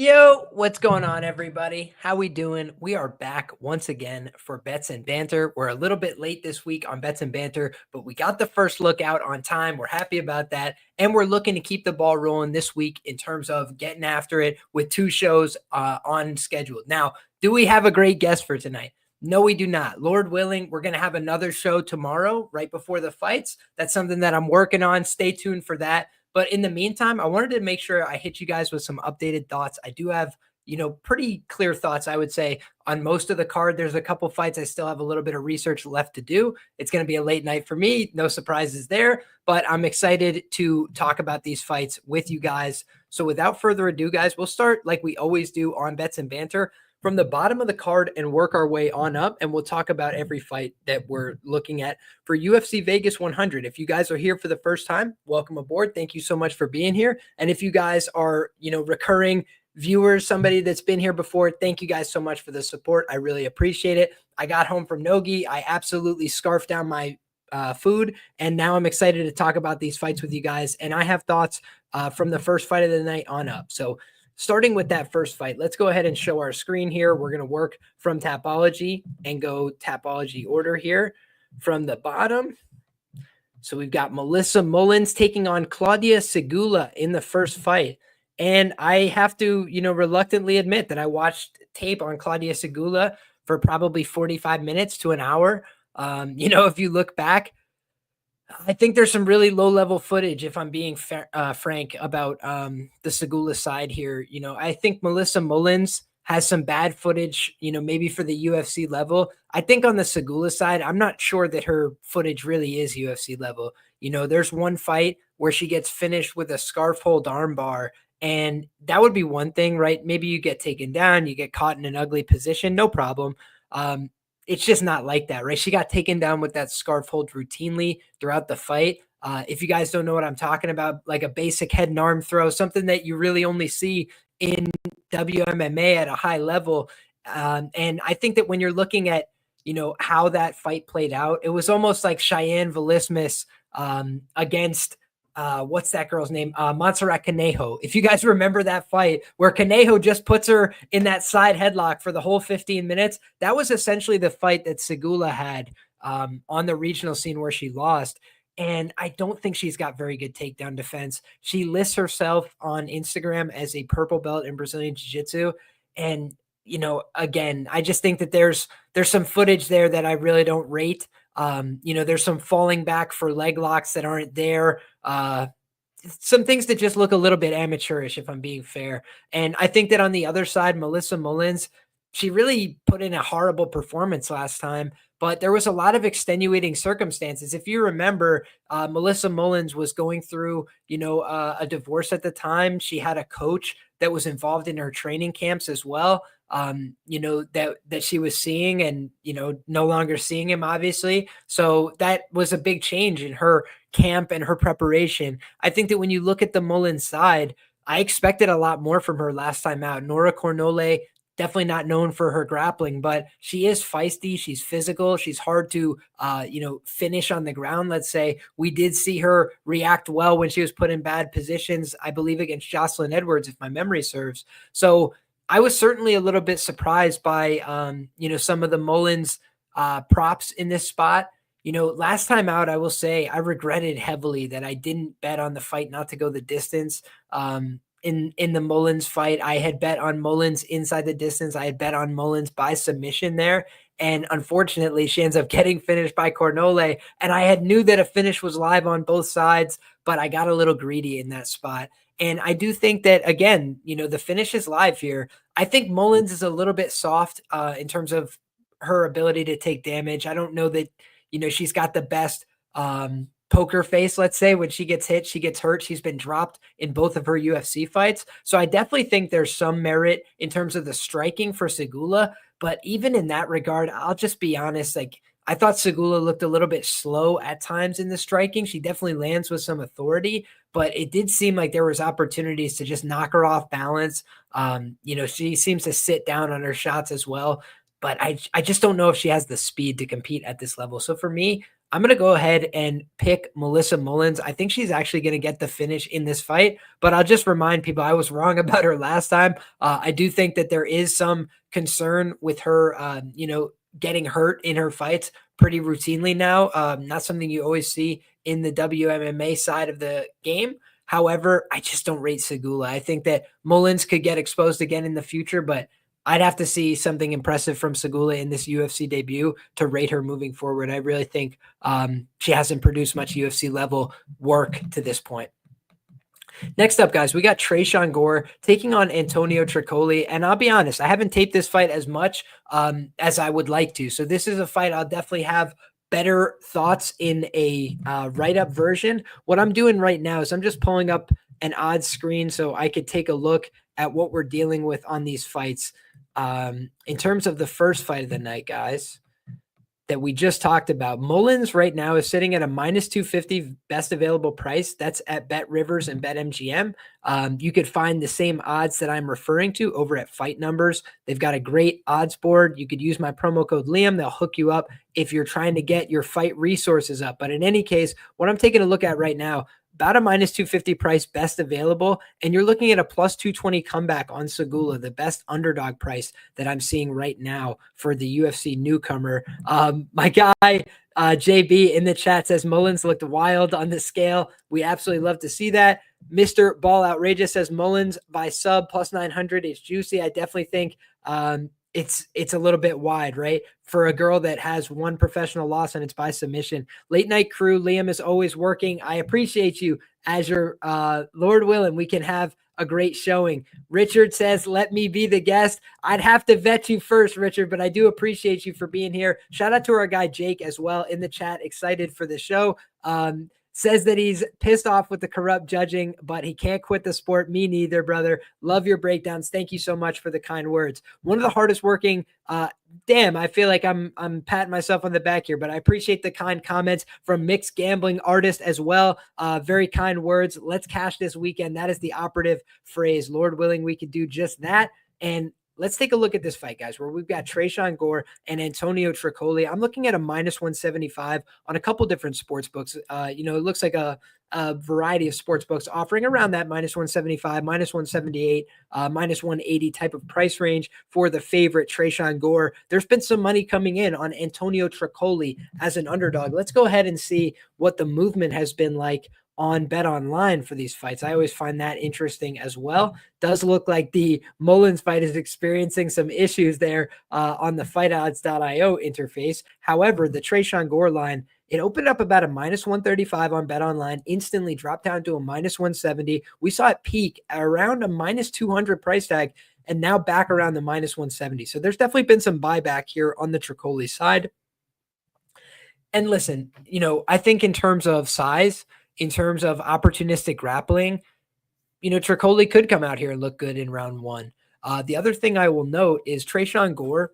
Yo, what's going on, everybody? How we doing? We are back once again for Bets and Banter. We're a little bit late this week on Bets and Banter, but we got the first look out on time. We're happy about that, and we're looking to keep the ball rolling this week in terms of getting after it with two shows on schedule. Now, do we have a great guest for tonight? No, we do not. Lord willing, we're going to have another show tomorrow right before the fights. That's something that I'm working on. Stay tuned for that. But in the meantime, I wanted to make sure I hit you guys with some updated thoughts. I do have, pretty clear thoughts, I would say, on most of the card. There's a couple fights I still have a little bit of research left to do. It's going to be a late night for me. No surprises there, but I'm excited to talk about these fights with you guys. So without further ado, guys, we'll start like we always do on Bets and Banter from the bottom of the card and work our way on up. And we'll talk about every fight that we're looking at for UFC Vegas 100. If you guys are here for the first time, welcome aboard. Thank you so much for being here. And if you guys are, recurring viewers, somebody that's been here before, thank you guys so much for the support. I really appreciate it. I got home from Nogi. I absolutely scarfed down my food, and now I'm excited to talk about these fights with you guys. And I have thoughts from the first fight of the night on up. So starting with that first fight, let's go ahead and show our screen here. We're going to work from Tapology and go Tapology order here from the bottom. So we've got Melissa Mullins taking on Claudia Sygula in the first fight. And I have to, reluctantly admit that I watched tape on Claudia Sygula for probably 45 minutes to an hour. If you look back, I think there's some really low-level footage, if I'm being frank about the Sygula side here. I think Melissa Mullins has some bad footage, maybe for the UFC level. I think on the Sygula side, I'm not sure that her footage really is UFC level. There's one fight where she gets finished with a scarf hold armbar, and that would be one thing, right? Maybe you get taken down, you get caught in an ugly position, no problem. It's just not like that, right? She got taken down with that scarf hold routinely throughout the fight. If you guys don't know what I'm talking about, like a basic head and arm throw, something that you really only see in WMMA at a high level. And I think that when you're looking at, how that fight played out, it was almost like Cheyenne Velismus against what's that girl's name? Montserrat Conejo. If you guys remember that fight where Conejo just puts her in that side headlock for the whole 15 minutes, that was essentially the fight that Sygula had on the regional scene where she lost. And I don't think she's got very good takedown defense. She lists herself on Instagram as a purple belt in Brazilian Jiu-Jitsu. And, again, I just think that there's some footage there that I really don't rate. There's some falling back for leg locks that aren't there. Some things that just look a little bit amateurish, if I'm being fair. And I think that on the other side, Melissa Mullins, she really put in a horrible performance last time, but there was a lot of extenuating circumstances. If you remember, Melissa Mullins was going through, a divorce at the time. She had a coach that was involved in her training camps as well. That she was seeing and, no longer seeing him, obviously. So that was a big change in her camp and her preparation. I think that when you look at the Mullins side, I expected a lot more from her last time out. Nora Cornole, definitely not known for her grappling, but she is feisty. She's physical. She's hard to, finish on the ground. Let's say we did see her react well when she was put in bad positions, I believe against Jocelyn Edwards, if my memory serves. So I was certainly a little bit surprised by, some of the Mullins props in this spot. Last time out, I will say I regretted heavily that I didn't bet on the fight not to go the distance. In the Mullins fight, I had bet on Mullins inside the distance. I had bet on Mullins by submission there. And unfortunately, she ends up getting finished by Cornole. And I had knew that a finish was live on both sides, but I got a little greedy in that spot. And I do think that, again, the finish is live here. I think Mullins is a little bit soft in terms of her ability to take damage. I don't know that, she's got the best poker face, let's say. When she gets hit, she gets hurt. She's been dropped in both of her UFC fights. So I definitely think there's some merit in terms of the striking for Sygula. But even in that regard, I'll just be honest, I thought Sygula looked a little bit slow at times in the striking. She definitely lands with some authority, but it did seem like there was opportunities to just knock her off balance. She seems to sit down on her shots as well, but I just don't know if she has the speed to compete at this level. So for me, I'm going to go ahead and pick Melissa Mullins. I think she's actually going to get the finish in this fight, but I'll just remind people I was wrong about her last time. I do think that there is some concern with her, getting hurt in her fights pretty routinely now. Not something you always see in the WMMA side of the game. However, I just don't rate Sygula. I think that Mullins could get exposed again in the future, but I'd have to see something impressive from Sygula in this UFC debut to rate her moving forward. I really think she hasn't produced much UFC level work to this point. Next up, guys, we got Tresean Gore taking on Antonio Trocoli. And I'll be honest, I haven't taped this fight as much as I would like to. So this is a fight I'll definitely have better thoughts in a write-up version. What I'm doing right now is I'm just pulling up an odds screen so I could take a look at what we're dealing with on these fights. In terms of the first fight of the night, guys, that we just talked about, Mullins right now is sitting at a -250 best available price. That's at Bet Rivers and BetMGM. You could find the same odds that I'm referring to over at Fight Numbers. They've got a great odds board. You could use my promo code Liam. They'll hook you up if you're trying to get your fight resources up. But in any case, what I'm taking a look at right now, about a -250 price best available, and you're looking at a +220 comeback on Sygula, the best underdog price that I'm seeing right now for the UFC newcomer. My guy, JB in the chat says Mullins looked wild on the scale. We absolutely love to see that. Mr. Ball Outrageous says Mullins by sub +900 is juicy. I definitely think it's a little bit wide, right? For a girl that has one professional loss and it's by submission. Late night crew, Liam is always working. I appreciate you as your Lord willing. We can have a great showing. Richard says, let me be the guest. I'd have to vet you first, Richard, but I do appreciate you for being here. Shout out to our guy, Jake, as well in the chat. Excited for the show. Says that he's pissed off with the corrupt judging, but he can't quit the sport. Me neither, brother. Love your breakdowns. Thank you so much for the kind words. One of the hardest working, I feel like I'm patting myself on the back here, but I appreciate the kind comments from Mixed Gambling Artist as well. Very kind words. Let's cash this weekend. That is the operative phrase. Lord willing, we could do just that. And let's take a look at this fight, guys, where we've got Tresean Gore and Antonio Trocoli. I'm looking at a -175 on a couple different sports books. It looks like a variety of sports books offering around that -175, -178, -180 type of price range for the favorite Tresean Gore. There's been some money coming in on Antonio Trocoli as an underdog. Let's go ahead and see what the movement has been like on Bet Online for these fights. I always find that interesting as well. Does look like the Mullins fight is experiencing some issues there on the fightodds.io interface. However, the Tresean Gore line, it opened up about a -135 on Bet Online, instantly dropped down to a -170. We saw it peak at around a -200 price tag, and now back around the -170. So there's definitely been some buyback here on the Trocoli side. And listen, I think in terms of size, in terms of opportunistic grappling, Trocoli could come out here and look good in round one. The other thing I will note is Tresean Gore,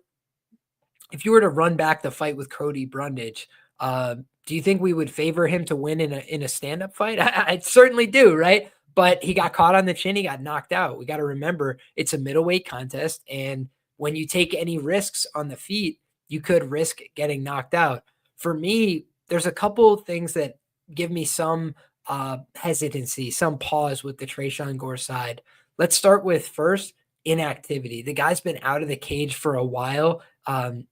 if you were to run back the fight with Cody Brundage, do you think we would favor him to win in a stand-up fight? I certainly do, right? But he got caught on the chin. He got knocked out. We got to remember it's a middleweight contest. And when you take any risks on the feet, you could risk getting knocked out. For me, there's a couple things that give me some hesitancy, some pause with the Tresean Gore side. Let's start with first inactivity. The guy's been out of the cage for a while, and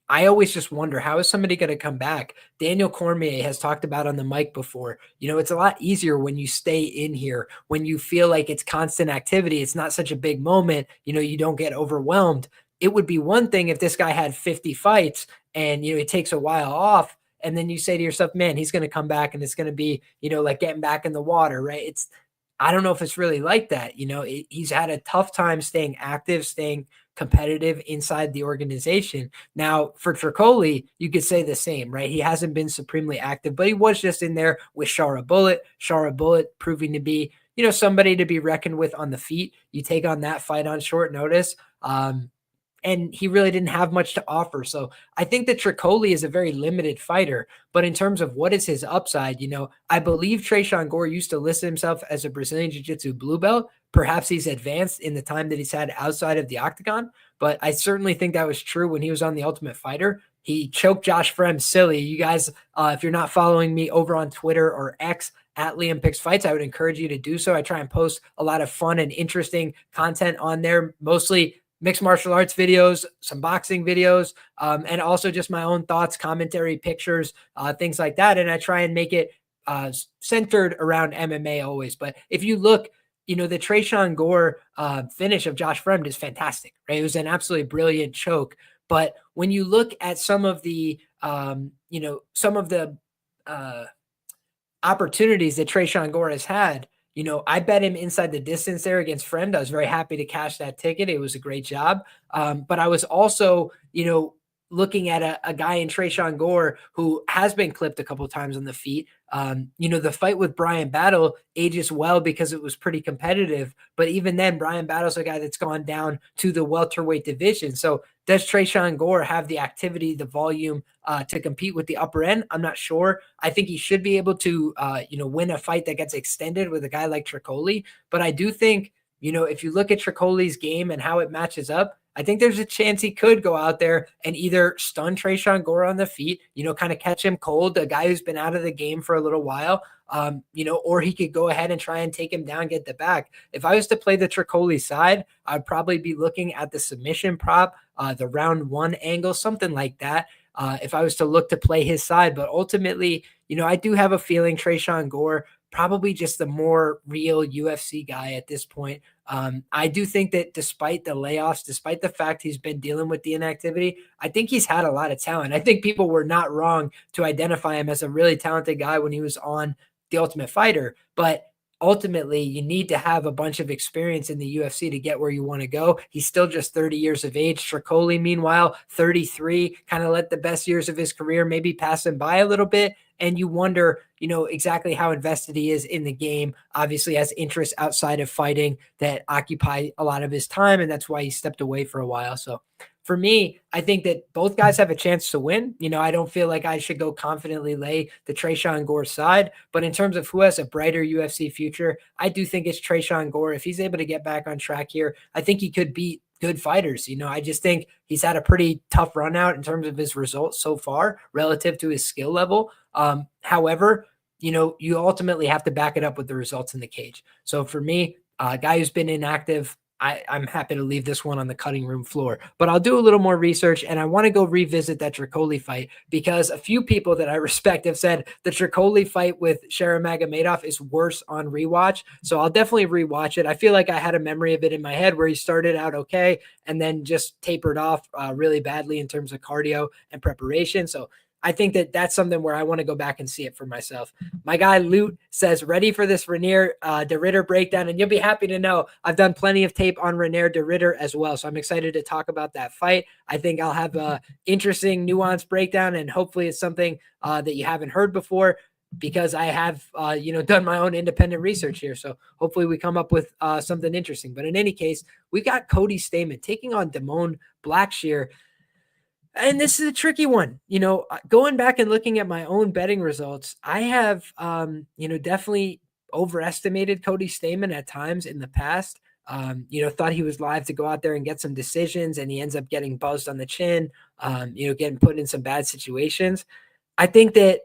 I always just wonder, how is somebody going to come back? Daniel Cormier has talked about on the mic before. It's a lot easier when you stay in here, when you feel like it's constant activity. It's not such a big moment. You don't get overwhelmed. It would be one thing if this guy had 50 fights and, it takes a while off. And then you say to yourself, man, he's going to come back and it's going to be, like getting back in the water, right? I don't know if it's really like that. He's had a tough time staying active, staying competitive inside the organization. Now, for Trocoli, you could say the same, right? He hasn't been supremely active, but he was just in there with Shara Bullet. Shara Bullet proving to be, somebody to be reckoned with on the feet. You take on that fight on short notice. And he really didn't have much to offer. So I think that Trocoli is a very limited fighter. But in terms of what is his upside, I believe Tresean Gore used to list himself as a Brazilian Jiu-Jitsu blue belt. Perhaps he's advanced in the time that he's had outside of the octagon. But I certainly think that was true when he was on The Ultimate Fighter. He choked Josh Fremd silly. You guys, if you're not following me over on Twitter or X at LiamPicksFights, I would encourage you to do so. I try and post a lot of fun and interesting content on there, mostly mixed martial arts videos, some boxing videos, and also just my own thoughts, commentary, pictures, things like that. And I try and make it centered around MMA always. But if you look, the Tresean Gore finish of Josh Fremd is fantastic, right? It was an absolutely brilliant choke. But when you look at some of the, opportunities that Tresean Gore has had, I bet him inside the distance there against Fremd. I was very happy to cash that ticket. It was a great job. But I was also, looking at a guy in Tresean Gore who has been clipped a couple times on the feet. The fight with Brian Battle ages well because it was pretty competitive. But even then, Brian Battle's a guy that's gone down to the welterweight division. So does Tresean Gore have the activity, the volume to compete with the upper end? I'm not sure. I think he should be able to, win a fight that gets extended with a guy like Trocoli. But I do think, if you look at Trocoli's game and how it matches up, I think there's a chance he could go out there and either stun Tresean Gore on the feet, kind of catch him cold, a guy who's been out of the game for a little while, or he could go ahead and try and take him down, get the back. If I was to play the Trocoli side, I'd probably be looking at the submission prop, the round one angle, something like that. If I was to look to play his side, but ultimately, I do have a feeling Tresean Gore, probably just the more real UFC guy at this point. I do think that despite the layoffs, despite the fact he's been dealing with the inactivity, I think he's had a lot of talent. I think people were not wrong to identify him as a really talented guy when he was on The Ultimate Fighter. But ultimately, you need to have a bunch of experience in the UFC to get where you want to go. He's still just 30 years of age. Trocoli, meanwhile, 33, kind of let the best years of his career maybe pass him by a little bit. And you wonder, exactly how invested he is in the game. Obviously has interests outside of fighting that occupy a lot of his time, and that's why he stepped away for a while. So for me, I think that both guys have a chance to win. I don't feel like I should go confidently lay the Tresean Gore side, but in terms of who has a brighter UFC future, I do think it's Tresean Gore. If he's able to get back on track here, I think he could beat good fighters. I just think he's had a pretty tough run out in terms of his results so far relative to his skill level. However, you ultimately have to back it up with the results in the cage. So for me, a guy who's been inactive, I'm happy to leave this one on the cutting room floor, but I'll do a little more research and I want to go revisit that Trocoli fight because a few people that I respect have said the Trocoli fight with Sharamagomedov is worse on rewatch. So I'll definitely rewatch it. I feel like I had a memory of it in my head where he started out okay and then just tapered off really badly in terms of cardio and preparation. So I think that that's something where I want to go back and see it for myself. My guy Loot says, ready for this Renier de Ridder breakdown. And you'll be happy to know I've done plenty of tape on Renier de Ridder as well. So I'm excited to talk about that fight. I think I'll have a interesting nuanced breakdown and hopefully it's something that you haven't heard before because I have, done my own independent research here. So hopefully we come up with something interesting. But in any case, we've got Cody Stamann taking on Damon Blackshear. And this is a tricky one. Going back and looking at my own betting results, I have, definitely overestimated Cody Stamann at times in the past. Thought he was live to go out there and get some decisions, and he ends up getting buzzed on the chin, getting put in some bad situations. I think that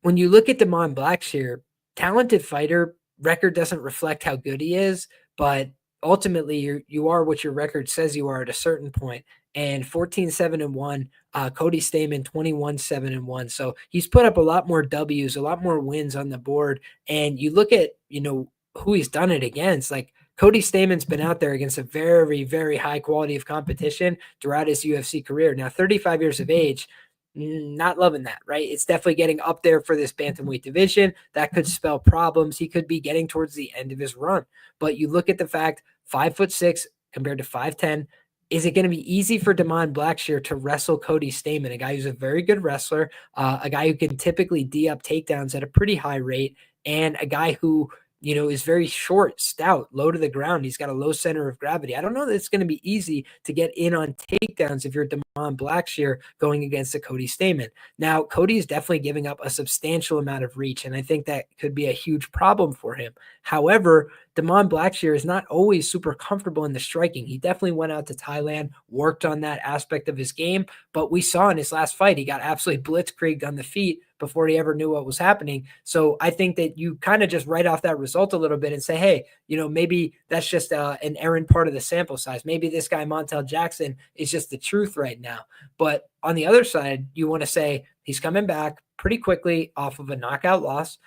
when you look at Damon Blackshear, talented fighter, record doesn't reflect how good he is, but ultimately you are what your record says you are at a certain point. And 14-7-1, Cody Stamann 21-7-1. So he's put up a lot more W's, a lot more wins on the board. And you look at, who he's done it against. Like Cody Stamann's been out there against a very, very high quality of competition throughout his UFC career. Now, 35 years of age, not loving that, right? It's definitely getting up there for this bantamweight division. That could spell problems. He could be getting towards the end of his run. But you look at the fact 5'6" compared to 5'10". Is it going to be easy for Damon Blackshear to wrestle Cody Stamann, a guy who's a very good wrestler, a guy who can typically D up takedowns at a pretty high rate, and a guy who, is very short, stout, low to the ground. He's got a low center of gravity. I don't know that it's going to be easy to get in on takedowns if you're Damon Blackshear going against a Cody Stamann. Now, Cody is definitely giving up a substantial amount of reach, and I think that could be a huge problem for him. However, Damon Blackshear is not always super comfortable in the striking. He definitely went out to Thailand, worked on that aspect of his game, but we saw in his last fight, he got absolutely blitzkrieged on the feet before he ever knew what was happening. So I think that you kind of just write off that result a little bit and say, hey, maybe that's just an errant part of the sample size. Maybe this guy, Montel Jackson, is just the truth right now. But on the other side, you want to say he's coming back pretty quickly off of a knockout loss,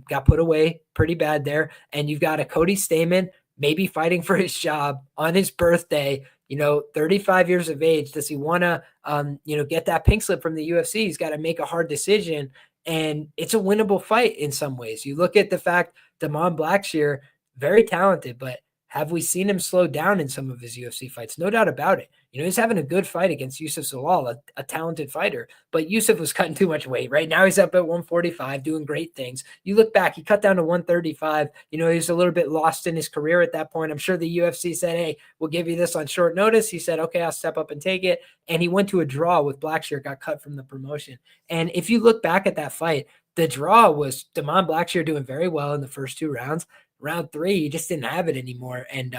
got put away pretty bad there. And you've got a Cody Stamann maybe fighting for his job on his birthday, 35 years of age. Does he want to, get that pink slip from the UFC? He's got to make a hard decision. And it's a winnable fight in some ways. You look at the fact Damon Blackshear, very talented, but have we seen him slow down in some of his UFC fights? No doubt about it. He's having a good fight against Youssef Zalal, a talented fighter, but Youssef was cutting too much weight. Right now he's up at 145, doing great things. You look back, he cut down to 135. He was a little bit lost in his career at that point. I'm sure the UFC said, hey, we'll give you this on short notice. He said, okay, I'll step up and take it. And he went to a draw with Blackshear, got cut from the promotion. And if you look back at that fight, the draw was Damon Blackshear doing very well in the first 2 rounds. Round 3, he just didn't have it anymore. And,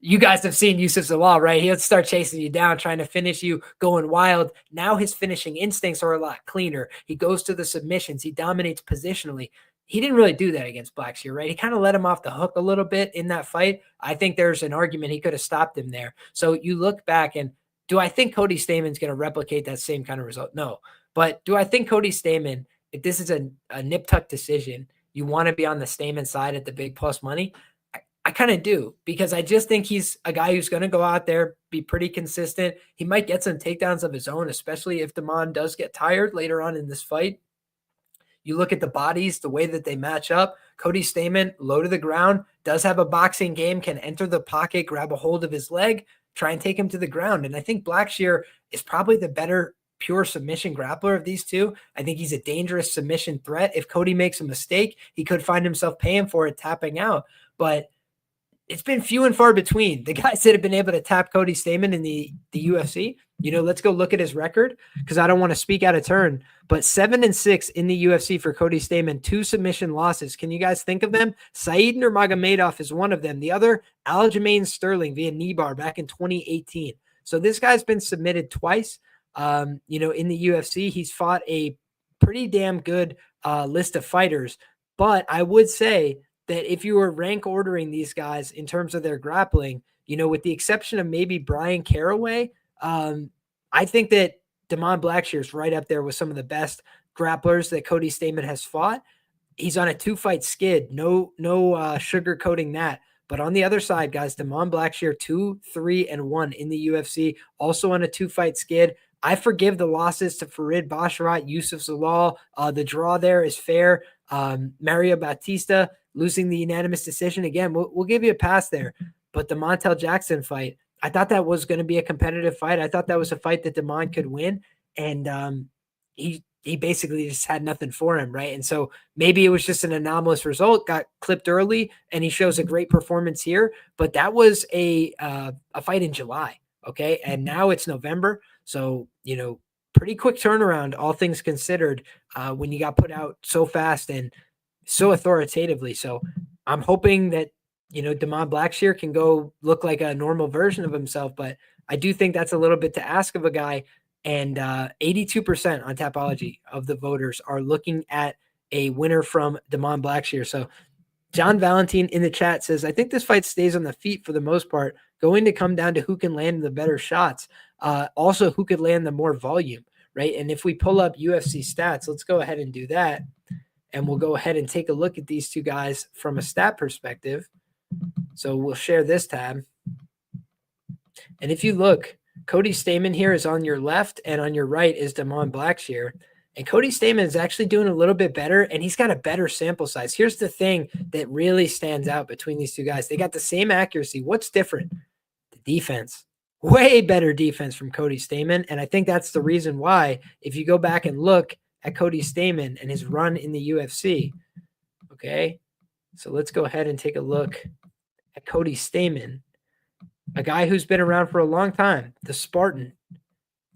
you guys have seen Youssef Zalal, right? He'll start chasing you down, trying to finish you, going wild. Now his finishing instincts are a lot cleaner. He goes to the submissions. He dominates positionally. He didn't really do that against Blackshear, right? He kind of let him off the hook a little bit in that fight. I think there's an argument he could have stopped him there. So you look back and do I think Cody Stamann's going to replicate that same kind of result? No. But do I think Cody Stamann, if this is a nip-tuck decision, you want to be on the Stamann side at the big plus money? I kind of do, because I just think he's a guy who's going to go out there, be pretty consistent. He might get some takedowns of his own, especially if Damon does get tired later on in this fight. You look at the bodies, the way that they match up. Cody Stamann, low to the ground, does have a boxing game, can enter the pocket, grab a hold of his leg, try and take him to the ground. And I think Blackshear is probably the better pure submission grappler of these two. I think he's a dangerous submission threat. If Cody makes a mistake, he could find himself paying for it, tapping out. But it's been few and far between the guys that have been able to tap Cody Stamann in the UFC. Let's go look at his record, because I don't want to speak out of turn, but 7-6 in the UFC for Cody Stamann, 2 submission losses. Can you guys think of them? Said Nurmagomedov is one of them. The other, Aljamain Sterling via knee bar back in 2018. So this guy's been submitted twice. In the UFC, he's fought a pretty damn good list of fighters, but I would say that if you were rank ordering these guys in terms of their grappling, with the exception of maybe Brian Caraway, I think that Damon Blackshear is right up there with some of the best grapplers that Cody Stamann has fought. He's on a 2-fight skid, no sugarcoating that. But on the other side, guys, Damon Blackshear 2-3-1 in the UFC, also on a 2-fight skid. I forgive the losses to Farid Basharat, Youssef Zalal. The draw there is fair. Mario Bautista losing the unanimous decision. Again, we'll give you a pass there. But the Montel Jackson fight, I thought that was going to be a competitive fight. I thought that was a fight that Damon could win. And he basically just had nothing for him, right? And so maybe it was just an anomalous result, got clipped early, and he shows a great performance here. But that was a fight in July, okay? And now it's November. So, pretty quick turnaround, all things considered, when you got put out so fast and so authoritatively. So I'm hoping that, Damon Blackshear can go look like a normal version of himself, but I do think that's a little bit to ask of a guy. And 82% on Tapology of the voters are looking at a winner from Damon Blackshear. So John Valentine in the chat says, I think this fight stays on the feet for the most part, going to come down to who can land the better shots. Also, who could land the more volume, right? And if we pull up UFC stats, let's go ahead and do that. And we'll go ahead and take a look at these two guys from a stat perspective. So we'll share this tab. And if you look, Cody Stamann here is on your left, and on your right is Damon Blackshear. And Cody Stamann is actually doing a little bit better, and he's got a better sample size. Here's the thing that really stands out between these two guys. They got the same accuracy. What's different? The defense. Way better defense from Cody Stamann. And I think that's the reason why, if you go back and look at Cody Stamann and his run in the UFC, okay? So let's go ahead and take a look at Cody Stamann, a guy who's been around for a long time, the Spartan.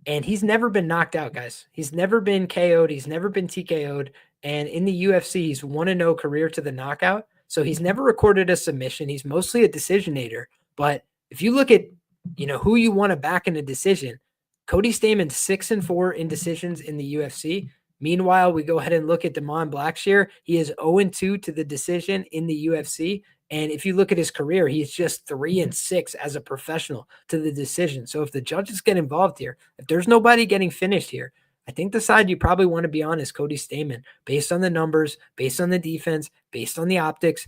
And he's never been knocked out, guys. He's never been KO'd. He's never been TKO'd. And in the UFC, he's 1-0 career to the knockout. So he's never recorded a submission. He's mostly a decisionator. But if you look at, who you want to back in a decision, Cody Stamann 6-4 in decisions in the UFC. Meanwhile, we go ahead and look at Damon Blackshear. He is 0-2 to the decision in the UFC. And if you look at his career, he's just 3-6 as a professional to the decision. So if the judges get involved here, if there's nobody getting finished here, I think the side you probably want to be on is Cody Stamann, based on the numbers, based on the defense, based on the optics.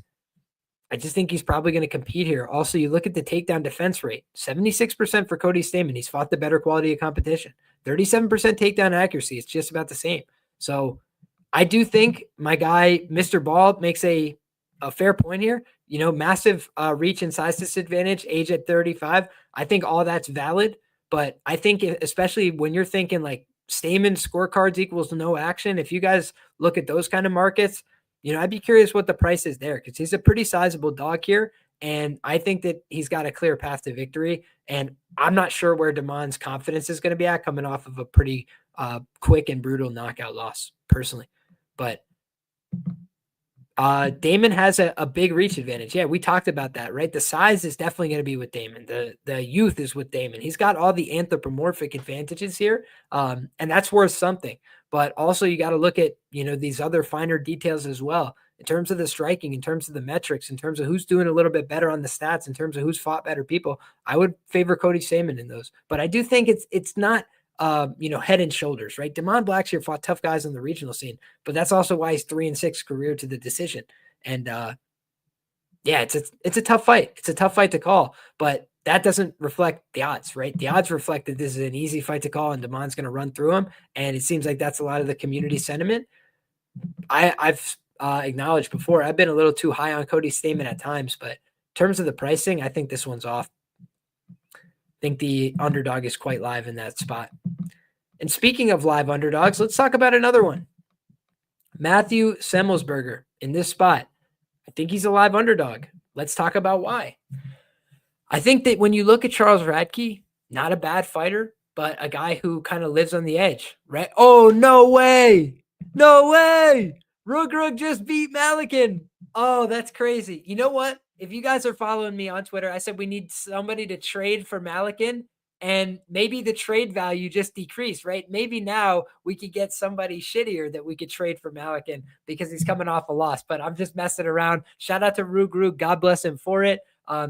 I just think he's probably going to compete here. Also, you look at the takedown defense rate, 76% for Cody Stamann. He's fought the better quality of competition. 37% takedown accuracy. It's just about the same. So I do think my guy, Mr. Ball, makes a fair point here. Massive reach and size disadvantage, age at 35. I think all that's valid. But I think especially when you're thinking like Stamann scorecards equals no action, if you guys look at those kind of markets, I'd be curious what the price is there because he's a pretty sizable dog here. And I think that he's got a clear path to victory. And I'm not sure where Damon's confidence is going to be at coming off of a pretty quick and brutal knockout loss personally. But Damon has a big reach advantage. Yeah, we talked about that, right? The size is definitely going to be with Damon. The youth is with Damon. He's got all the anthropomorphic advantages here, and that's worth something. But also you got to look at, these other finer details as well in terms of the striking, in terms of the metrics, in terms of who's doing a little bit better on the stats, in terms of who's fought better people. I would favor Cody Stamann in those. But I do think it's not head and shoulders, right? Damon Blackshear fought tough guys on the regional scene, but that's also why he's 3-6 career to the decision. And it's a tough fight. It's a tough fight to call, but that doesn't reflect the odds, right? The odds reflect that this is an easy fight to call and Damon's going to run through him. And it seems like that's a lot of the community sentiment. I've acknowledged before, I've been a little too high on Cody Stamann at times, but in terms of the pricing, I think this one's off. I think the underdog is quite live in that spot. And speaking of live underdogs, let's talk about another one. Matthew Semelsberger in this spot. I think he's a live underdog. Let's talk about why. I think that when you look at Charles Radtke, not a bad fighter, but a guy who kind of lives on the edge, right? Oh, no way. No way. Rug just beat Malikin. Oh, that's crazy. You know what? If you guys are following me on Twitter, I said we need somebody to trade for Malikin, and maybe the trade value just decreased, right? Maybe now we could get somebody shittier that we could trade for Malikin because he's coming off a loss, but I'm just messing around. Shout out to Rug. God bless him for it.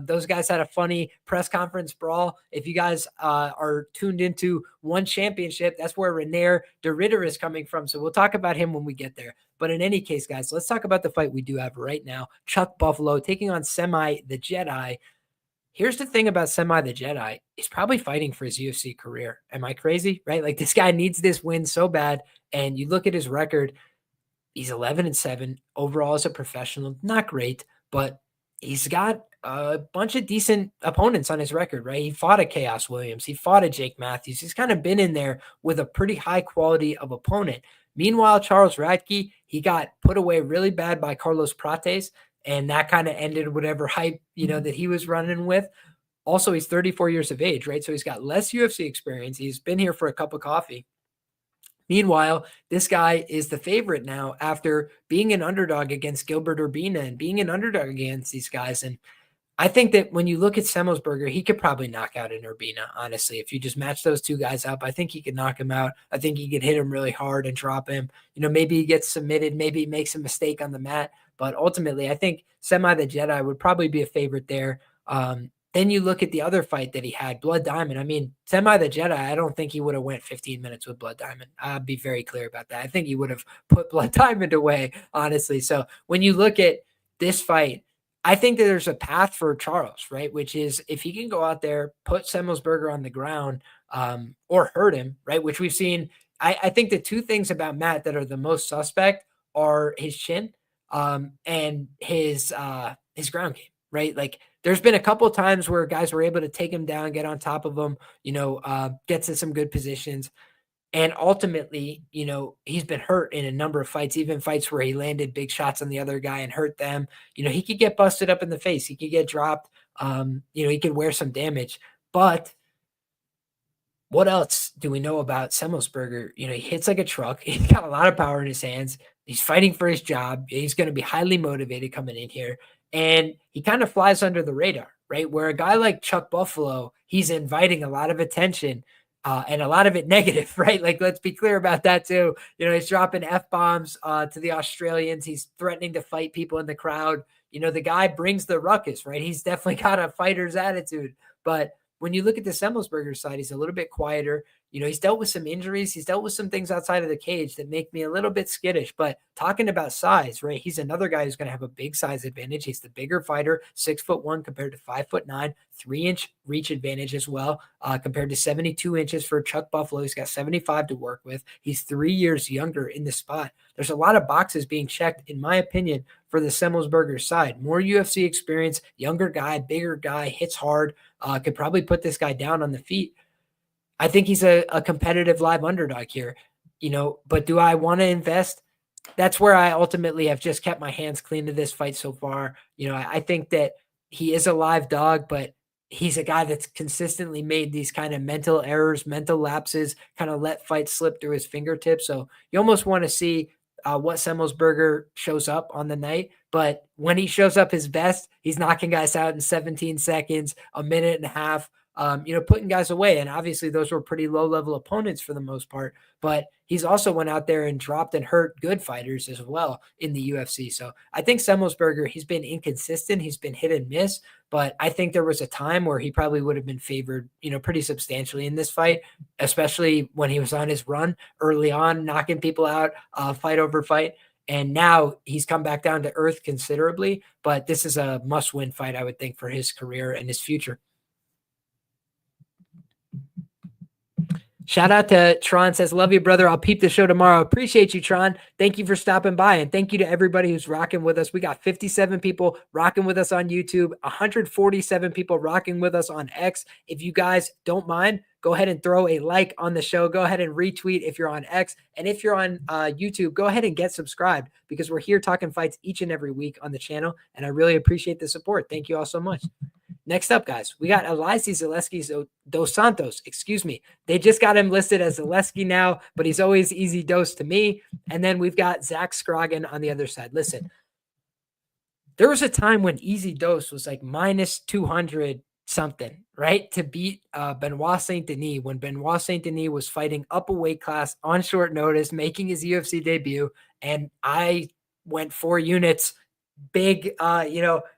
Those guys had a funny press conference brawl. If you guys are tuned into One Championship, that's where Renair de Ritter is coming from. So we'll talk about him when we get there. But in any case, guys, let's talk about the fight we do have right now. Chuck Buffalo taking on Semi the Jedi. Here's the thing about Semi the Jedi. He's probably fighting for his UFC career. Am I crazy? Right? Like this guy needs this win so bad. And you look at his record, he's 11-7 overall as a professional. Not great, but he's got a bunch of decent opponents on his record, right? He fought a Chaos Williams. He fought a Jake Matthews. He's kind of been in there with a pretty high quality of opponent. Meanwhile, Charles Radtke, he got put away really bad by Carlos Prates, and that kind of ended whatever hype, that he was running with. Also, he's 34 years of age, right? So he's got less UFC experience. He's been here for a cup of coffee. Meanwhile, this guy is the favorite now after being an underdog against Gilbert Urbina and being an underdog against these guys. And I think that when you look at Semelsberger, he could probably knock out an Urbina, honestly. If you just match those two guys up, I think he could knock him out. I think he could hit him really hard and drop him. Maybe he gets submitted. Maybe he makes a mistake on the mat. But ultimately, I think Semi the Jedi would probably be a favorite there. Then you look at the other fight that he had, Blood Diamond. I mean, Semi the Jedi, I don't think he would have went 15 minutes with Blood Diamond. I'll be very clear about that. I think he would have put Blood Diamond away, honestly. So when you look at this fight, I think that there's a path for Charles, right? Which is if he can go out there, put Semelsberger on the ground or hurt him, right? Which we've seen. I think the two things about Matt that are the most suspect are his chin and his ground game, right? Like there's been a couple of times where guys were able to take him down, get on top of him, get to some good positions. And ultimately, he's been hurt in a number of fights, even fights where he landed big shots on the other guy and hurt them. He could get busted up in the face. He could get dropped. He could wear some damage. But what else do we know about Semelsberger? He hits like a truck. He's got a lot of power in his hands. He's fighting for his job. He's going to be highly motivated coming in here. And he kind of flies under the radar, right? Where a guy like Chuck Buffalo, he's inviting a lot of attention and a lot of it negative, right? Like, let's be clear about that too. He's dropping F-bombs to the Australians. He's threatening to fight people in the crowd. The guy brings the ruckus, right? He's definitely got a fighter's attitude. But when you look at the Semelsberger side, he's a little bit quieter. He's dealt with some injuries. He's dealt with some things outside of the cage that make me a little bit skittish. But talking about size, right? He's another guy who's going to have a big size advantage. He's the bigger fighter, 6'1" compared to 5'9", 3-inch reach advantage as well, compared to 72 inches for Chuck Buffalo. He's got 75 to work with. He's 3 years younger in the spot. There's a lot of boxes being checked, in my opinion, for the Semelsberger side. More UFC experience, younger guy, bigger guy, hits hard, could probably put this guy down on the feet. I think he's a competitive live underdog here, but do I want to invest? That's where I ultimately have just kept my hands clean to this fight so far. I think that he is a live dog, but he's a guy that's consistently made these kind of mental errors, mental lapses, kind of let fights slip through his fingertips. So you almost want to see what Semelsberger shows up on the night. But when he shows up his best, he's knocking guys out in 17 seconds, a minute and a half. Putting guys away. And obviously those were pretty low-level opponents for the most part. But he's also went out there and dropped and hurt good fighters as well in the UFC. So I think Semelsberger, he's been inconsistent. He's been hit and miss. But I think there was a time where he probably would have been favored, pretty substantially in this fight, especially when he was on his run early on, knocking people out, fight over fight. And now he's come back down to earth considerably. But this is a must-win fight, I would think, for his career and his future. Shout out to Tron, says, love you, brother. I'll peep the show tomorrow. Appreciate you, Tron. Thank you for stopping by. And thank you to everybody who's rocking with us. We got 57 people rocking with us on YouTube, 147 people rocking with us on X. If you guys don't mind, go ahead and throw a like on the show. Go ahead and retweet if you're on X. And if you're on YouTube, go ahead and get subscribed, because we're here talking fights each and every week on the channel. And I really appreciate the support. Thank you all so much. Next up, guys, we got Zaleski dos Santos. Excuse me. They just got him listed as Zaleski now, but he's always easy dose to me. And then we've got Zach Scroggin on the other side. Listen, there was a time when easy dose was like minus 200 something, right? To beat Benoit Saint Denis, when Benoit Saint Denis was fighting up a weight class on short notice, making his UFC debut. And I went 4 units big,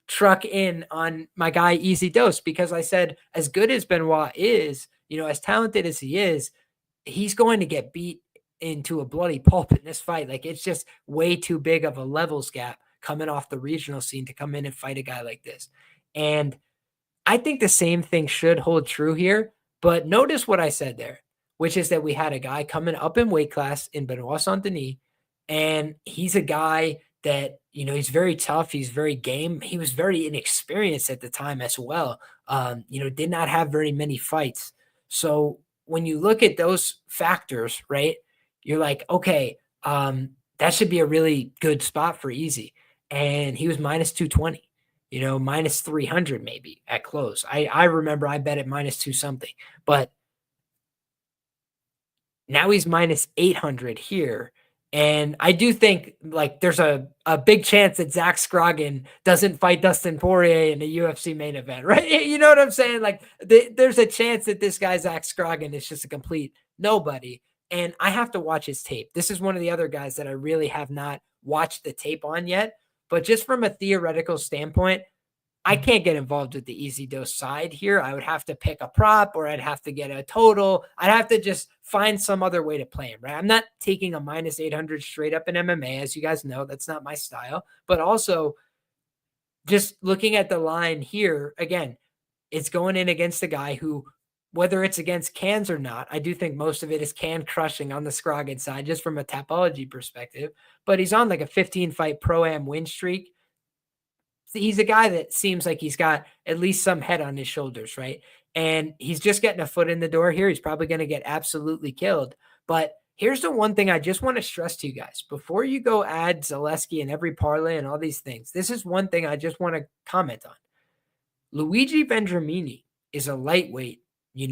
truck in on my guy Easy Dose, because I said, as good as Benoit is, as talented as he is, he's going to get beat into a bloody pulp in this fight. Like, it's just way too big of a levels gap coming off the regional scene to come in and fight a guy like this. And I think the same thing should hold true here, but notice what I said there, which is that we had a guy coming up in weight class in Benoit Saint Denis, and he's a guy that, he's very tough. He's very game. He was very inexperienced at the time as well. Did not have very many fights. So when you look at those factors, right, you're like, okay, that should be a really good spot for Easy. And he was minus 220, minus 300 maybe at close. I remember I bet at minus 2 something, but now he's minus 800 here. And I do think, like, there's a big chance that Zach Scroggin doesn't fight Dustin Poirier in a UFC main event, right? You know what I'm saying? Like, there's a chance that this guy, Zach Scroggin, is just a complete nobody. And I have to watch his tape. This is one of the other guys that I really have not watched the tape on yet. But just from a theoretical standpoint, I can't get involved with the Easy Dose side here. I would have to pick a prop, or I'd have to get a total. I'd have to just find some other way to play him, right? I'm not taking a minus 800 straight up in MMA. As you guys know, that's not my style. But also, just looking at the line here, again, it's going in against a guy who, whether it's against cans or not, I do think most of it is can crushing on the Scroggin side, just from a tapology perspective. But he's on like a 15-fight pro-am win streak. He's a guy that seems like he's got at least some head on his shoulders, right? And he's just getting a foot in the door here. He's probably going to get absolutely killed. But here's the one thing I just want to stress to you guys. Before you go add Zaleski in every parlay and all these things, this is one thing I just want to comment on. Luigi Vendramini is a lightweight. He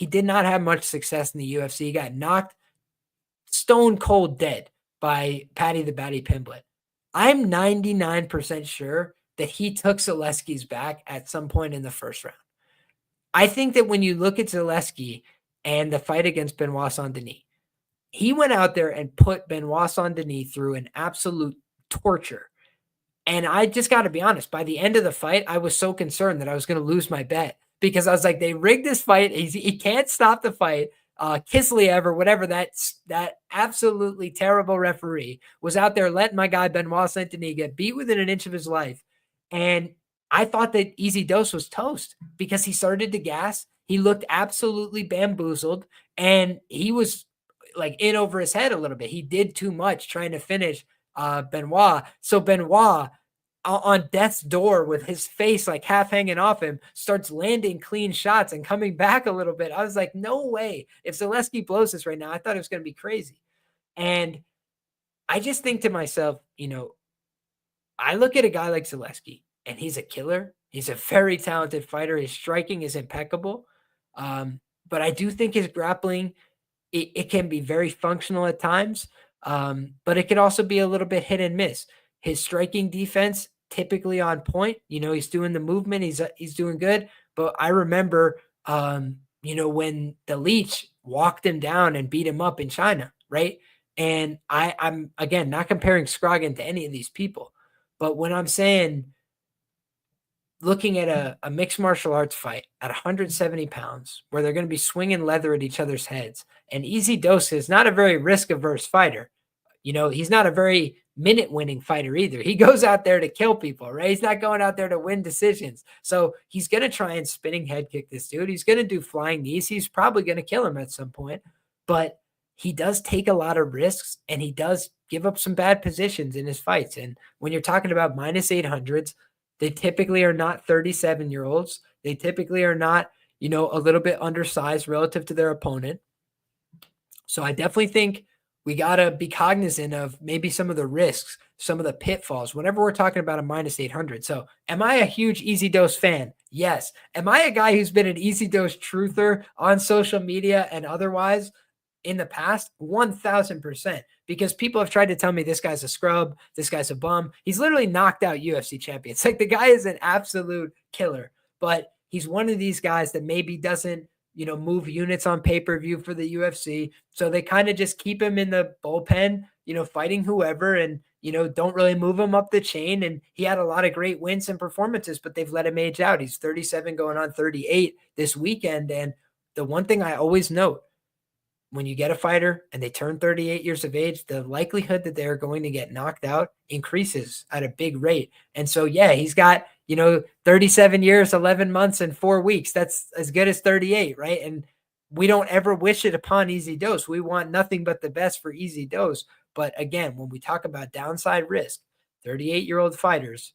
did not have much success in the UFC. He got knocked stone cold dead by Patty the Batty Pimblett. I'm 99% sure that he took Zaleski's back at some point in the first round. I think that when you look at Zaleski and the fight against Benoit Saint-Denis, he went out there and put Benoit Saint-Denis through an absolute torture. And I just got to be honest, by the end of the fight, I was so concerned that I was going to lose my bet because I was like, they rigged this fight. He can't stop the fight. Kisliev or whatever, that absolutely terrible referee was out there letting my guy Benoit Saint-Denis get beat within an inch of his life. And I thought that Easy Dose was toast because he started to gas. He looked absolutely bamboozled and he was like in over his head a little bit. He did too much trying to finish Benoit. So Benoit on death's door with his face like half hanging off him starts landing clean shots and coming back a little bit. I was like, no way. If Zaleski blows this right now, I thought it was going to be crazy. And I just think to myself, I look at a guy like Zaleski and he's a killer. He's a very talented fighter. His striking is impeccable. But I do think his grappling, it can be very functional at times. But it can also be a little bit hit and miss. His striking defense typically on point. He's doing the movement. He's doing good. But I remember, when the Leech walked him down and beat him up in China, right? And I'm again not comparing Scroggin to any of these people, but when I'm saying looking at a mixed martial arts fight at 170 pounds, where they're going to be swinging leather at each other's heads, and Easy Dose is not a very risk-averse fighter. He's not a very minute-winning fighter either. He goes out there to kill people, right? He's not going out there to win decisions. So he's going to try and spinning head kick this dude. He's going to do flying knees. He's probably going to kill him at some point. But he does take a lot of risks, and he does give up some bad positions in his fights. And when you're talking about minus 800s, they typically are not 37-year-olds. They typically are not, a little bit undersized relative to their opponent. So I definitely think we got to be cognizant of maybe some of the risks, some of the pitfalls, whenever we're talking about a minus 800. So am I a huge Easy Dose fan? Yes. Am I a guy who's been an Easy Dose truther on social media and otherwise in the past? 1,000%. Because people have tried to tell me this guy's a scrub, this guy's a bum. He's literally knocked out UFC champions. Like the guy is an absolute killer, but he's one of these guys that maybe doesn't, move units on pay-per-view for the UFC. So they kind of just keep him in the bullpen, fighting whoever and, don't really move him up the chain. And he had a lot of great wins and performances, but they've let him age out. He's 37 going on 38 this weekend. And the one thing I always note, when you get a fighter and they turn 38 years of age, the likelihood that they're going to get knocked out increases at a big rate. And so, yeah, he's got, 37 years, 11 months, and 4 weeks. That's as good as 38, right? And we don't ever wish it upon Easy Dose. We want nothing but the best for Easy Dose. But again, when we talk about downside risk, 38-year-old fighters,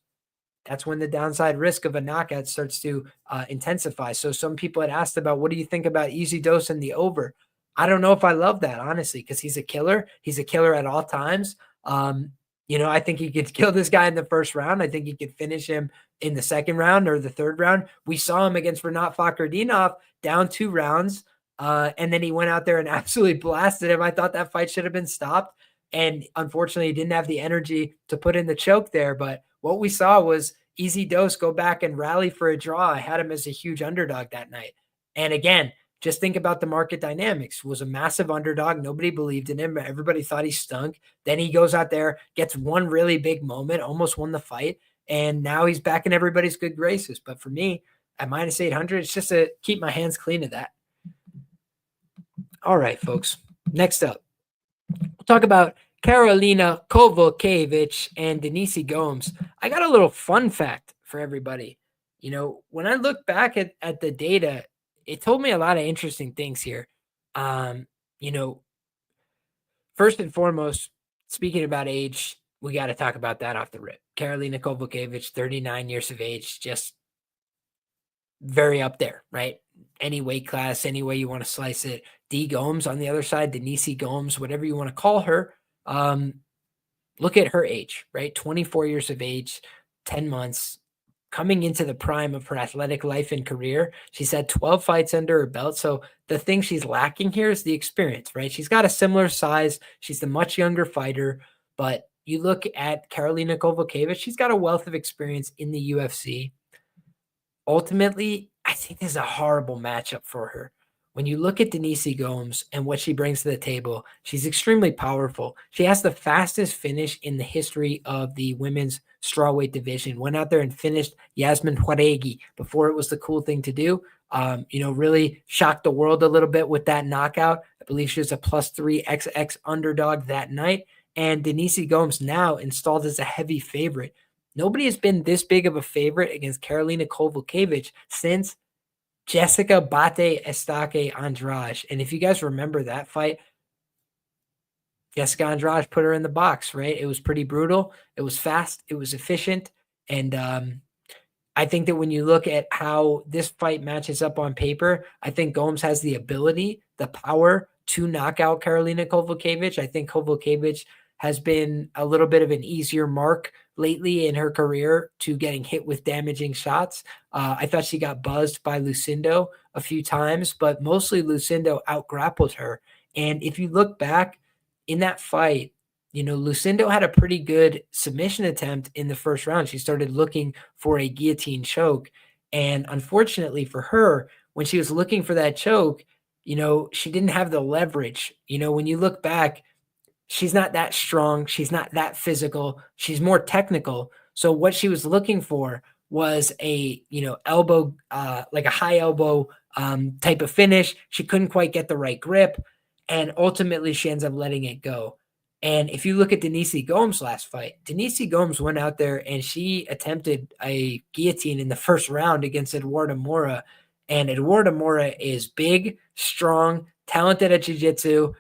that's when the downside risk of a knockout starts to intensify. So some people had asked about, what do you think about Easy Dose and the over? I don't know if I love that, honestly, because he's a killer. He's a killer at all times. I think he could kill this guy in the first round. I think he could finish him in the second round or the third round. We saw him against Renat Fakhretdinov down 2 rounds, and then he went out there and absolutely blasted him. I thought that fight should have been stopped, and unfortunately, he didn't have the energy to put in the choke there. But what we saw was Easy Dose go back and rally for a draw. I had him as a huge underdog that night. And again, just think about the market dynamics. Was a massive underdog. Nobody believed in him. Everybody thought he stunk. Then he goes out there, gets one really big moment, almost won the fight, and now he's back in everybody's good graces. But for me, at minus 800, it's just to keep my hands clean of that. All right, folks. Next up, we'll talk about Karolina Kowalkiewicz and Denise Gomes. I got a little fun fact for everybody. When I look back at the data, it told me a lot of interesting things here. First and foremost, speaking about age, we got to talk about that off the rip. Karolina Kowalkiewicz, 39 years of age, just very up there, right? Any weight class, any way you want to slice it. D. Gomes on the other side, Denise Gomes, whatever you want to call her. Look at her age, right? 24 years of age, 10 months, coming into the prime of her athletic life and career. She's had 12 fights under her belt. So the thing she's lacking here is the experience, right? She's got a similar size. She's the much younger fighter, but you look at Karolina Kowalkiewicz, she's got a wealth of experience in the UFC. Ultimately, I think this is a horrible matchup for her. When you look at Denise Gomes and what she brings to the table, she's extremely powerful. She has the fastest finish in the history of the women's strawweight division. Went out there and finished Yasmin Jauregui before it was the cool thing to do. Really shocked the world a little bit with that knockout. I believe she was a +3XX underdog that night. And Denise Gomes now installed as a heavy favorite. Nobody has been this big of a favorite against Karolina Kowalkiewicz since Jessica Bate Estaque Andrade. And if you guys remember that fight, Jessica Andrade put her in the box, right? It was pretty brutal. It was fast. It was efficient. And I think that when you look at how this fight matches up on paper, I think Gomes has the ability, the power to knock out Karolina Kowalkiewicz. I think Kowalkiewicz has been a little bit of an easier mark lately in her career to getting hit with damaging shots. I thought she got buzzed by Lucindo a few times, but mostly Lucindo out-grappled her. And if you look back in that fight, Lucindo had a pretty good submission attempt in the first round. She started looking for a guillotine choke. And unfortunately for her, when she was looking for that choke, she didn't have the leverage. When you look back, she's not that strong. She's not that physical. She's more technical. So what she was looking for was a, elbow, like a high elbow type of finish. She couldn't quite get the right grip. And ultimately she ends up letting it go. And if you look at Denise Gomes' last fight, Denise Gomes went out there and she attempted a guillotine in the first round against Eduarda Moura. And Eduarda Moura is big, strong, talented at jiu-jitsu,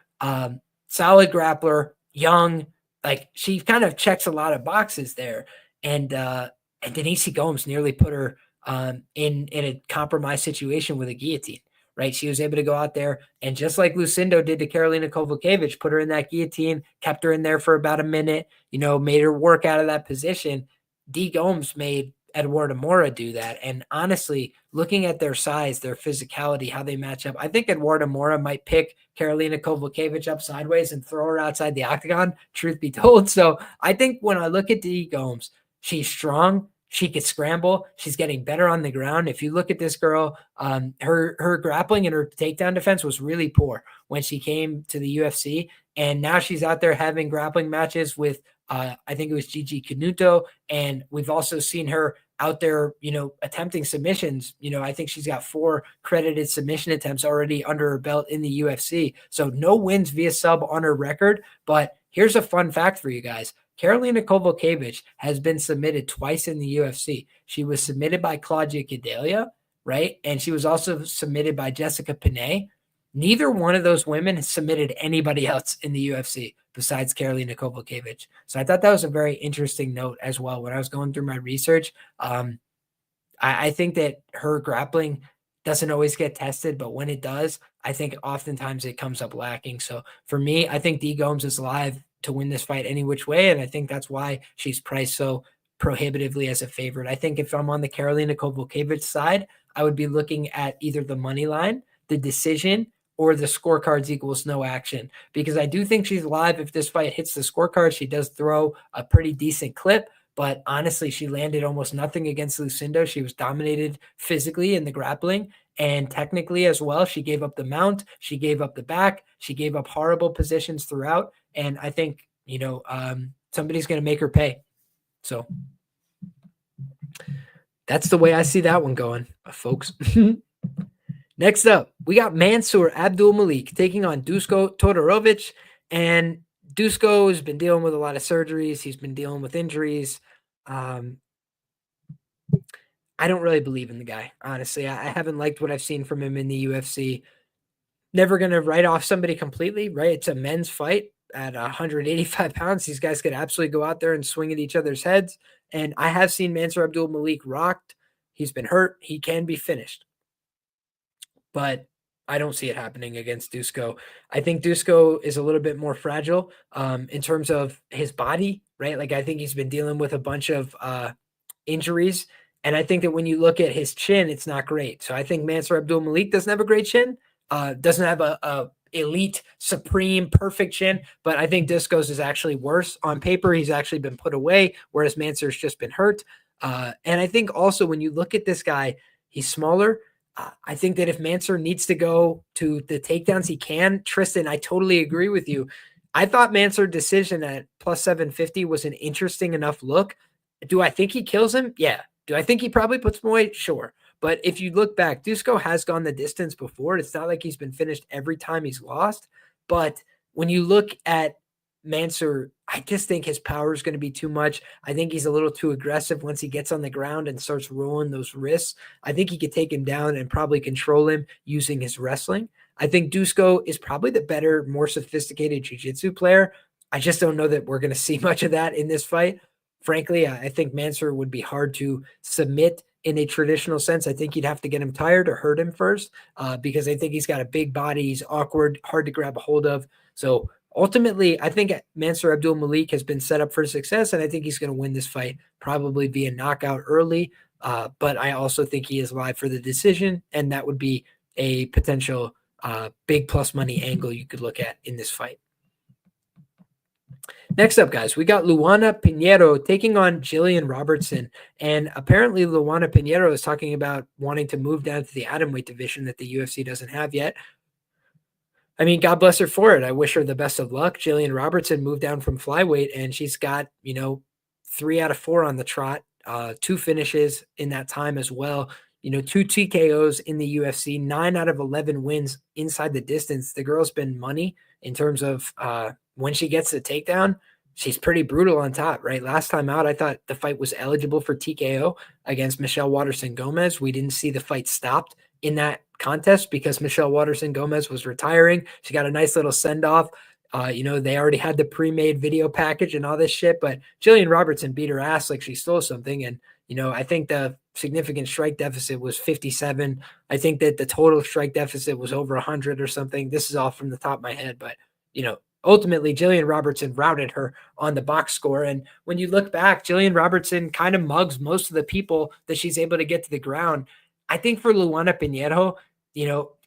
solid grappler, young, like she kind of checks a lot of boxes there. And Denise Gomes nearly put her in a compromised situation with a guillotine, right? She was able to go out there and just like Lucindo did to Karolina Kowalkiewicz, put her in that guillotine, kept her in there for about a minute, made her work out of that position. D Gomes made Eduarda Moura do that. And honestly, looking at their size, their physicality, how they match up, I think Eduarda Moura might pick Karolina Kowalkiewicz up sideways and throw her outside the octagon, truth be told. So I think when I look at D Gomes, she's strong. She could scramble. She's getting better on the ground. If you look at this girl, her grappling and her takedown defense was really poor when she came to the UFC. And now she's out there having grappling matches with, I think it was Gigi Canuto. And we've also seen her out there, attempting submissions. I think she's got 4 credited submission attempts already under her belt in the UFC. So no wins via sub on her record. But here's a fun fact for you guys. Karolina Kowalkiewicz has been submitted twice in the UFC. She was submitted by Claudia Gadelha, right? And she was also submitted by Jessica Penne. Neither one of those women has submitted anybody else in the UFC besides Karolina Kowalkiewicz. So I thought that was a very interesting note as well. When I was going through my research, I think that her grappling doesn't always get tested, but when it does, I think oftentimes it comes up lacking. So for me, I think D Gomes is live to win this fight any which way, and I think that's why she's priced so prohibitively as a favorite. I think if I'm on the Karolina Kowalkiewicz side, I would be looking at either the money line, the decision, or the scorecards equals no action, because I do think she's live. If this fight hits the scorecard, she does throw a pretty decent clip, but honestly, she landed almost nothing against Lucindo. She was dominated physically in the grappling and technically as well. She gave up the mount. She gave up the back. She gave up horrible positions throughout. And I think, somebody's going to make her pay. So that's the way I see that one going, folks. Next up, we got Mansour Abdul-Malik taking on Dusko Todorovic. And Dusko has been dealing with a lot of surgeries. He's been dealing with injuries. I don't really believe in the guy, honestly. I haven't liked what I've seen from him in the UFC. Never going to write off somebody completely, right? It's a men's fight at 185 pounds. These guys could absolutely go out there and swing at each other's heads. And I have seen Mansour Abdul-Malik rocked. He's been hurt. He can be finished. But I don't see it happening against Dusko. I think Dusko is a little bit more fragile in terms of his body, right? Like I think he's been dealing with a bunch of injuries And I think that when you look at his chin, it's not great. So I think Mansour Abdul-Malik doesn't have a great chin, doesn't have a elite, supreme, perfect chin. But I think Dusko's is actually worse. On paper, he's actually been put away, whereas Mansour's just been hurt. And I think also when you look at this guy, he's smaller. I think that if Mansour needs to go to the takedowns, he can. Tristan, I totally agree with you. I thought Mansour decision at plus 750 was an interesting enough look. Do I think he kills him? Yeah. Do I think he probably puts him away? Sure. But if you look back, Dusko has gone the distance before. It's not like he's been finished every time he's lost. But when you look at Mansour, I just think his power is going to be too much. I think he's a little too aggressive once he gets on the ground and starts rolling those wrists. I think he could take him down and probably control him using his wrestling. I think Dusko is probably the better, more sophisticated jiu-jitsu player. I just don't know that we're going to see much of that in this fight. Frankly, I think Mansour would be hard to submit in a traditional sense. I think you'd have to get him tired or hurt him first because I think he's got a big body. He's awkward, hard to grab a hold of. So ultimately, I think Mansour Abdul-Malik has been set up for success, and I think he's going to win this fight probably via knockout early. But I also think he is live for the decision, and that would be a potential big plus money angle you could look at in this fight. Next up, guys, we got Luana Pinheiro taking on Jillian Robertson. And apparently Luana Pinheiro is talking about wanting to move down to the atomweight division that the UFC doesn't have yet. I mean, God bless her for it. I wish her the best of luck. Jillian Robertson moved down from flyweight, and she's got, 3 out of 4 on the trot, 2 finishes in that time as well. 2 TKOs in the UFC, 9 out of 11 wins inside the distance. The girl's been money in terms of when she gets the takedown, she's pretty brutal on top, right? Last time out, I thought the fight was eligible for TKO against Michelle Waterson Gomes. We didn't see the fight stopped in that contest because Michelle Waterson Gomes was retiring. She got a nice little send-off. They already had the pre-made video package and all this shit, but Jillian Robertson beat her ass like she stole something. And, I think the significant strike deficit was 57. I think that the total strike deficit was over 100 or something. This is all from the top of my head, but, ultimately, Jillian Robertson routed her on the box score. And when you look back, Jillian Robertson kind of mugs most of the people that she's able to get to the ground. I think for Luana Pinheiro,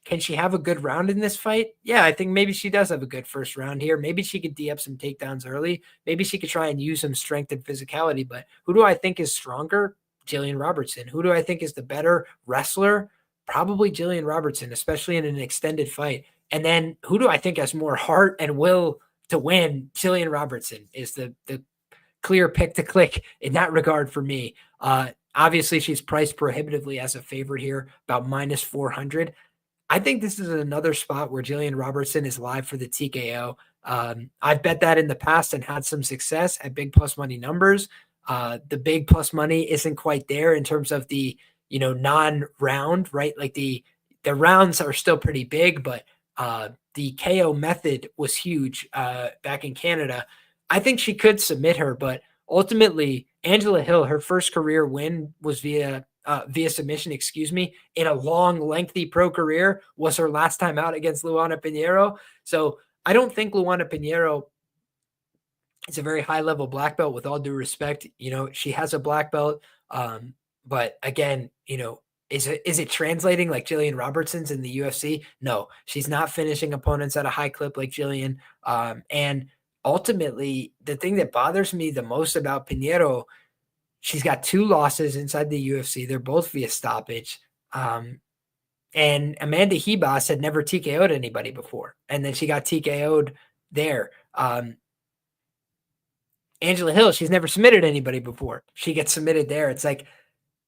can she have a good round in this fight? Yeah, I think maybe she does have a good first round here. Maybe she could D up some takedowns early. Maybe she could try and use some strength and physicality. But who do I think is stronger? Jillian Robertson. Who do I think is the better wrestler? Probably Jillian Robertson, especially in an extended fight. And then who do I think has more heart and will to win? Jillian Robertson is the clear pick to click in that regard for me. Obviously, she's priced prohibitively as a favorite here, about minus 400. I think this is another spot where Jillian Robertson is live for the TKO. I've bet that in the past and had some success at big plus money numbers. The big plus money isn't quite there in terms of the, non-round, right? Like the rounds are still pretty big, but the KO method was huge back in Canada. I think she could submit her, but ultimately Angela Hill, her first career win was via submission, in a long, lengthy pro career, was her last time out against Luana Pinheiro. So I don't think Luana Pinheiro is a very high level black belt, with all due respect. She has a black belt. But again, is it translating like Jillian Robertson's in the UFC? No, she's not finishing opponents at a high clip like Jillian. And ultimately, the thing that bothers me the most about Pinheiro, she's got 2 losses inside the UFC. They're both via stoppage. And Amanda Hebas had never TKO'd anybody before. And then she got TKO'd there. Angela Hill, she's never submitted anybody before. She gets submitted there. It's like,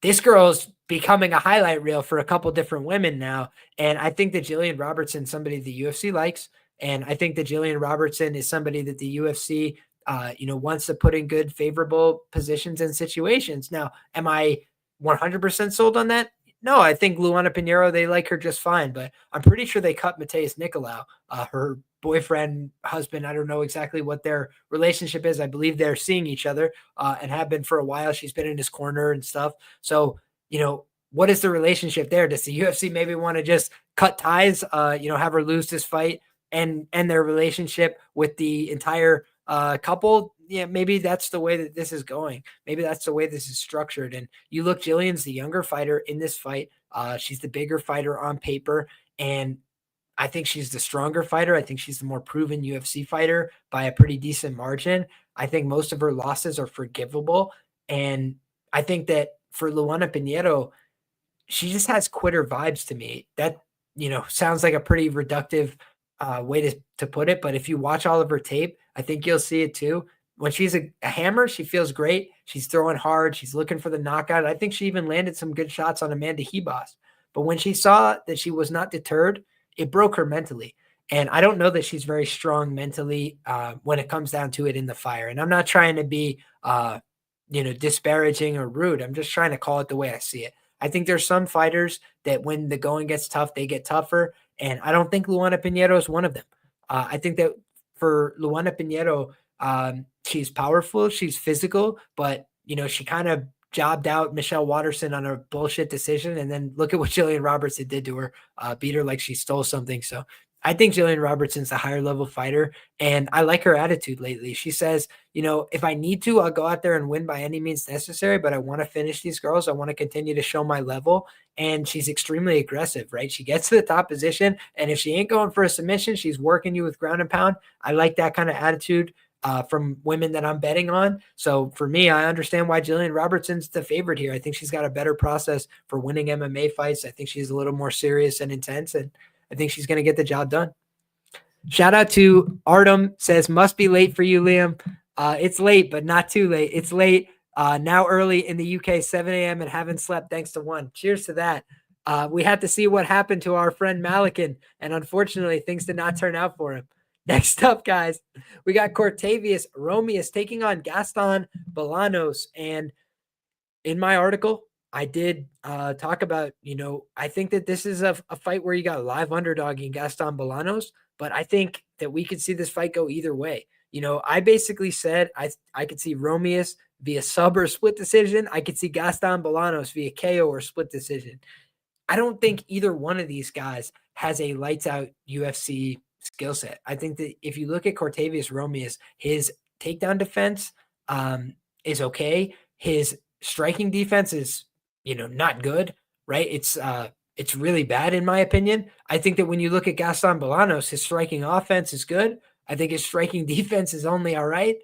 this girl's becoming a highlight reel for a couple different women now. And I think that Jillian Robertson is somebody the UFC likes. And I think that Jillian Robertson is somebody that the UFC wants to put in good, favorable positions and situations. Now, am I 100% sold on that? No, I think Luana Pinheiro, they like her just fine, but I'm pretty sure they cut Mateus Nicolau, her boyfriend, husband. I don't know exactly what their relationship is. I believe they're seeing each other and have been for a while. She's been in his corner and stuff. So, what is the relationship there? Does the UFC maybe want to just cut ties, have her lose this fight and end their relationship with the entire couple? yeah, maybe that's the way that this is going. Maybe that's the way this is structured. And you look, Jillian's the younger fighter in this fight. She's the bigger fighter on paper. And I think she's the stronger fighter. I think she's the more proven UFC fighter by a pretty decent margin. I think most of her losses are forgivable. And I think that for Luana Pinheiro, she just has quitter vibes to me. That, sounds like a pretty reductive way to put it. But if you watch all of her tape, I think you'll see it too. When she's a hammer, she feels great. She's throwing hard. She's looking for the knockout. I think she even landed some good shots on Amanda Hebos. But when she saw that she was not deterred, it broke her mentally. And I don't know that she's very strong mentally when it comes down to it in the fire. And I'm not trying to be, disparaging or rude. I'm just trying to call it the way I see it. I think there's some fighters that when the going gets tough, they get tougher. And I don't think Luana Pinheiro is one of them. I think that for Luana Pinheiro, she's powerful, she's physical, but, she kind of jobbed out Michelle Watterson on a bullshit decision. And then look at what Jillian Robertson did to her, beat her like she stole something. So I think Jillian Robertson's a higher level fighter, and I like her attitude lately. She says, if I need to, I'll go out there and win by any means necessary, but I want to finish these girls. I want to continue to show my level. And she's extremely aggressive, right? She gets to the top position, and if she ain't going for a submission, she's working you with ground and pound. I like that kind of attitude from women that I'm betting on. So for me, I understand why Jillian Robertson's the favorite here. I think she's got a better process for winning MMA fights. I think she's a little more serious and intense, and I think she's going to get the job done. Shout out to Artem, says, must be late for you, Liam. It's late, but not too late. It's late. Now early in the UK, 7 a.m. and haven't slept thanks to one. Cheers to that. We had to see what happened to our friend Malikin, and unfortunately, things did not turn out for him. Next up, guys, we got Cortavius Romious taking on Gaston Bolanos. And in my article, I did talk about, I think that this is a fight where you got live underdog in Gaston Bolanos, but I think that we could see this fight go either way. I basically said I could see Romious via sub or split decision. I could see Gaston Bolanos via KO or split decision. I don't think either one of these guys has a lights out UFC skill set. I think that if you look at Cortavius Romious, his takedown defense is okay. His striking defense is, not good, right? It's really bad in my opinion. I think that when you look at Gaston Bolanos, his striking offense is good. I think his striking defense is only all right.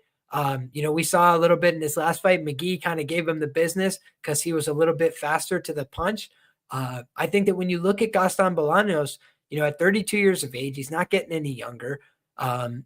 We saw a little bit in his last fight. McGee kind of gave him the business because he was a little bit faster to the punch. I think that when you look at Gaston Bolanos, at 32 years of age, he's not getting any younger.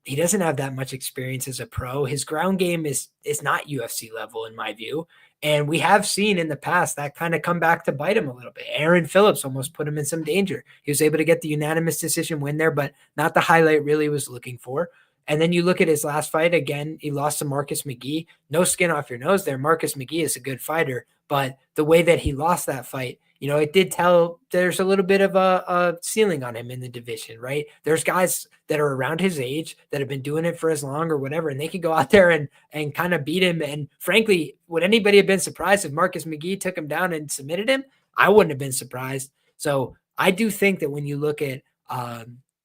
He doesn't have that much experience as a pro. His ground game is not UFC level in my view. And we have seen in the past that kind of come back to bite him a little bit. Aaron Phillips almost put him in some danger. He was able to get the unanimous decision win there, but not the highlight really was looking for. And then you look at his last fight, again, he lost to Marcus McGee. No skin off your nose there. Marcus McGee is a good fighter, but the way that he lost that fight, it did tell there's a little bit of a ceiling on him in the division, right? There's guys that are around his age that have been doing it for as long or whatever, and they can go out there and kind of beat him. And frankly, would anybody have been surprised if Marcus McGee took him down and submitted him? I wouldn't have been surprised. So I do think that when you look at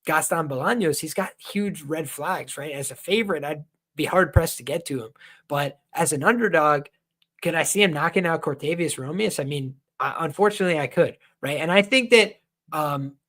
Gaston Bolanos, he's got huge red flags, right? As a favorite, I'd be hard pressed to get to him. But as an underdog, could I see him knocking out Cortavius Romious? I mean, unfortunately, I could, right? And I think that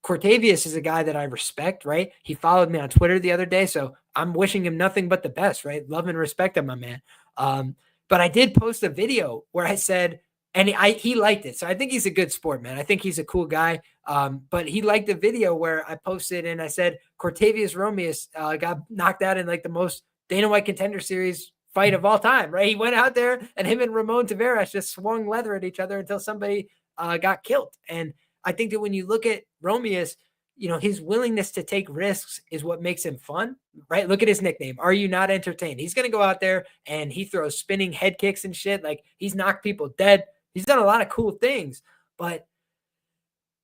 Cortavius is a guy that I respect, right? He followed me on Twitter the other day, so I'm wishing him nothing but the best, right? Love and respect him, my man. But I did post a video where I said, and he liked it. So I think he's a good sport, man. I think he's a cool guy. But he liked the video where I posted and I said, Cortavius Romious got knocked out in like the most Dana White Contender Series fight of all time, right? He went out there and him and Ramon Tavares just swung leather at each other until somebody got killed. And I think that when you look at Romious, his willingness to take risks is what makes him fun, right? Look at his nickname. Are you not entertained? He's going to go out there and he throws spinning head kicks and shit. Like he's knocked people dead. He's done a lot of cool things, but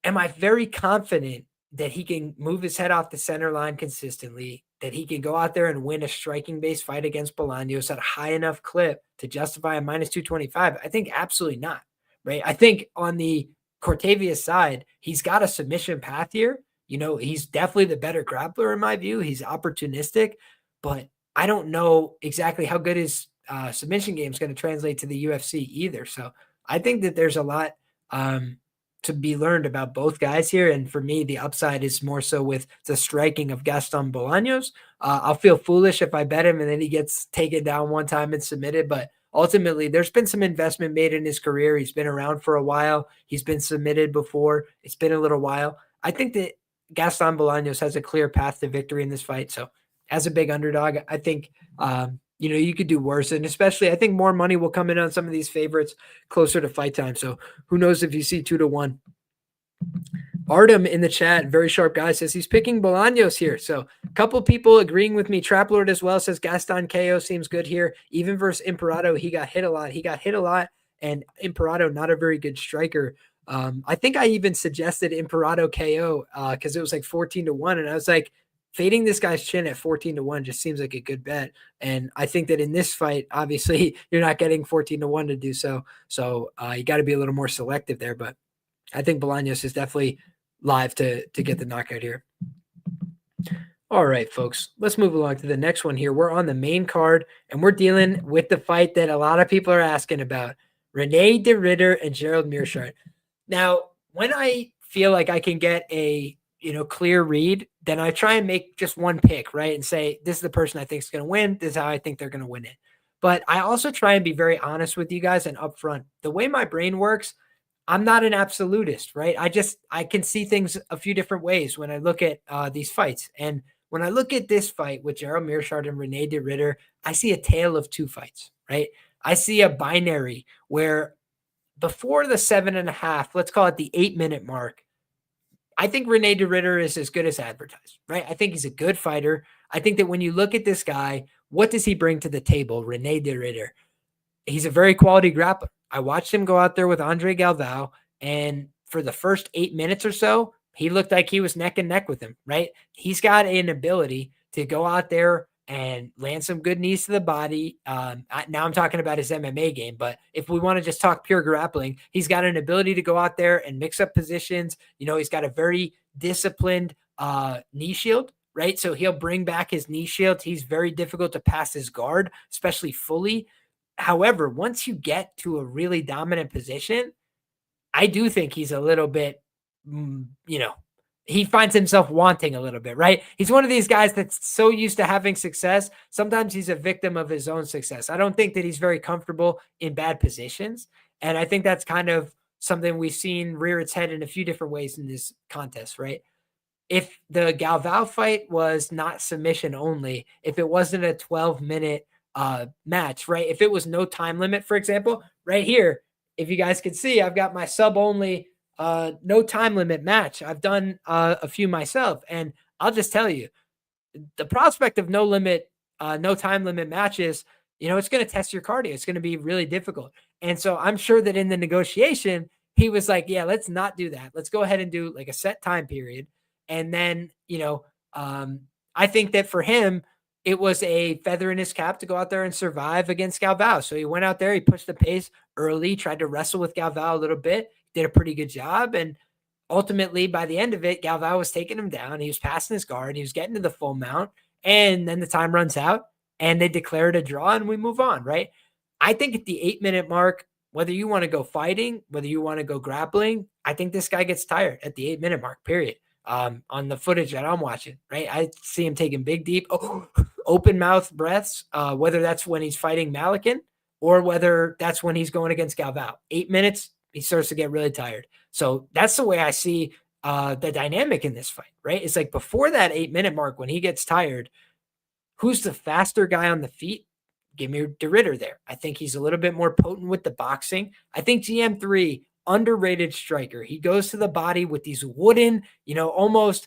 am I very confident that he can move his head off the center line consistently, that he can go out there and win a striking-based fight against Bolanos at a high enough clip to justify a minus 225? I think absolutely not, right? I think on the Cortavius side, he's got a submission path here. He's definitely the better grappler in my view. He's opportunistic, but I don't know exactly how good his submission game is going to translate to the UFC either. So I think that there's a lot to be learned about both guys here. And for me, the upside is more so with the striking of Gaston Bolanos. I'll feel foolish if I bet him and then he gets taken down one time and submitted. But ultimately, there's been some investment made in his career. He's been around for a while. He's been submitted before. It's been a little while. I think that Gaston Bolanos has a clear path to victory in this fight. So as a big underdog, I think, you could do worse. And especially, I think more money will come in on some of these favorites closer to fight time. So who knows if you see 2-1. Artem in the chat, very sharp guy, says he's picking Bolanos here. So a couple people agreeing with me. Trap Lord as well says Gaston KO seems good here. Even versus Imperato, he got hit a lot. And Imperato, not a very good striker. I think I even suggested Imperato KO because it was like 14-1. And I was like, fading this guy's chin at 14-1 just seems like a good bet. And I think that in this fight, obviously, you're not getting 14-1 to do so. So you got to be a little more selective there. But I think Bolanos is definitely live to get the knockout here. All right, folks, let's move along to the next one here. We're on the main card, and we're dealing with the fight that a lot of people are asking about, Rene de Ridder and Gerald Meerschaert. Now, when I feel like I can get a clear read, then I try and make just one pick, right? And say, this is the person I think is going to win. This is how I think they're going to win it. But I also try and be very honest with you guys and upfront. The way my brain works, I'm not an absolutist, right? I can see things a few different ways when I look at these fights. And when I look at this fight with Gerald Meerschaert and Rene de Ridder, I see a tale of two fights, right? I see a binary where before the 7.5, let's call it the 8-minute mark, I think Rene de Ridder is as good as advertised, right? I think he's a good fighter. I think that when you look at this guy, what does he bring to the table, Rene de Ridder? He's a very quality grappler. I watched him go out there with Andre Galvao, and for the first 8 minutes or so, he looked like he was neck and neck with him, right? He's got an ability to go out there and land some good knees to the body. Now I'm talking about his MMA game, but if we want to just talk pure grappling, he's got an ability to go out there and mix up positions. He's got a very disciplined knee shield, right? So he'll bring back his knee shield. He's very difficult to pass his guard, especially fully. However, once you get to a really dominant position, I do think he's a little bit, he finds himself wanting a little bit, right? He's one of these guys that's so used to having success. Sometimes he's a victim of his own success. I don't think that he's very comfortable in bad positions. And I think that's kind of something we've seen rear its head in a few different ways in this contest, right? If the Galvao fight was not submission only, if it wasn't a 12-minute match, right? If it was no time limit, for example, right here, if you guys can see, I've got my sub only no time limit match. I've done a few myself, and I'll just tell you, the prospect of no time limit matches, it's going to test your cardio. It's going to be really difficult. And so I'm sure that in the negotiation, he was like, yeah, let's not do that. Let's go ahead and do like a set time period. And then, I think that for him, it was a feather in his cap to go out there and survive against Galvao. So he went out there, he pushed the pace early, tried to wrestle with Galvao a little bit, did a pretty good job. And ultimately, by the end of it, Galvao was taking him down. He was passing his guard. He was getting to the full mount. And then the time runs out and they declare it a draw and we move on, right? I think at the 8-minute mark, whether you want to go fighting, whether you want to go grappling, I think this guy gets tired at the 8-minute mark, period. On the footage that I'm watching, right? I see him taking big, deep, open mouth breaths, whether that's when he's fighting Malikan or whether that's when he's going against Galvao. 8 minutes, he starts to get really tired. So that's the way I see the dynamic in this fight, right? It's like before that 8-minute mark, when he gets tired, who's the faster guy on the feet? Give me de Ridder there. I think he's a little bit more potent with the boxing. I think GM3, underrated striker. He goes to the body with these wooden, almost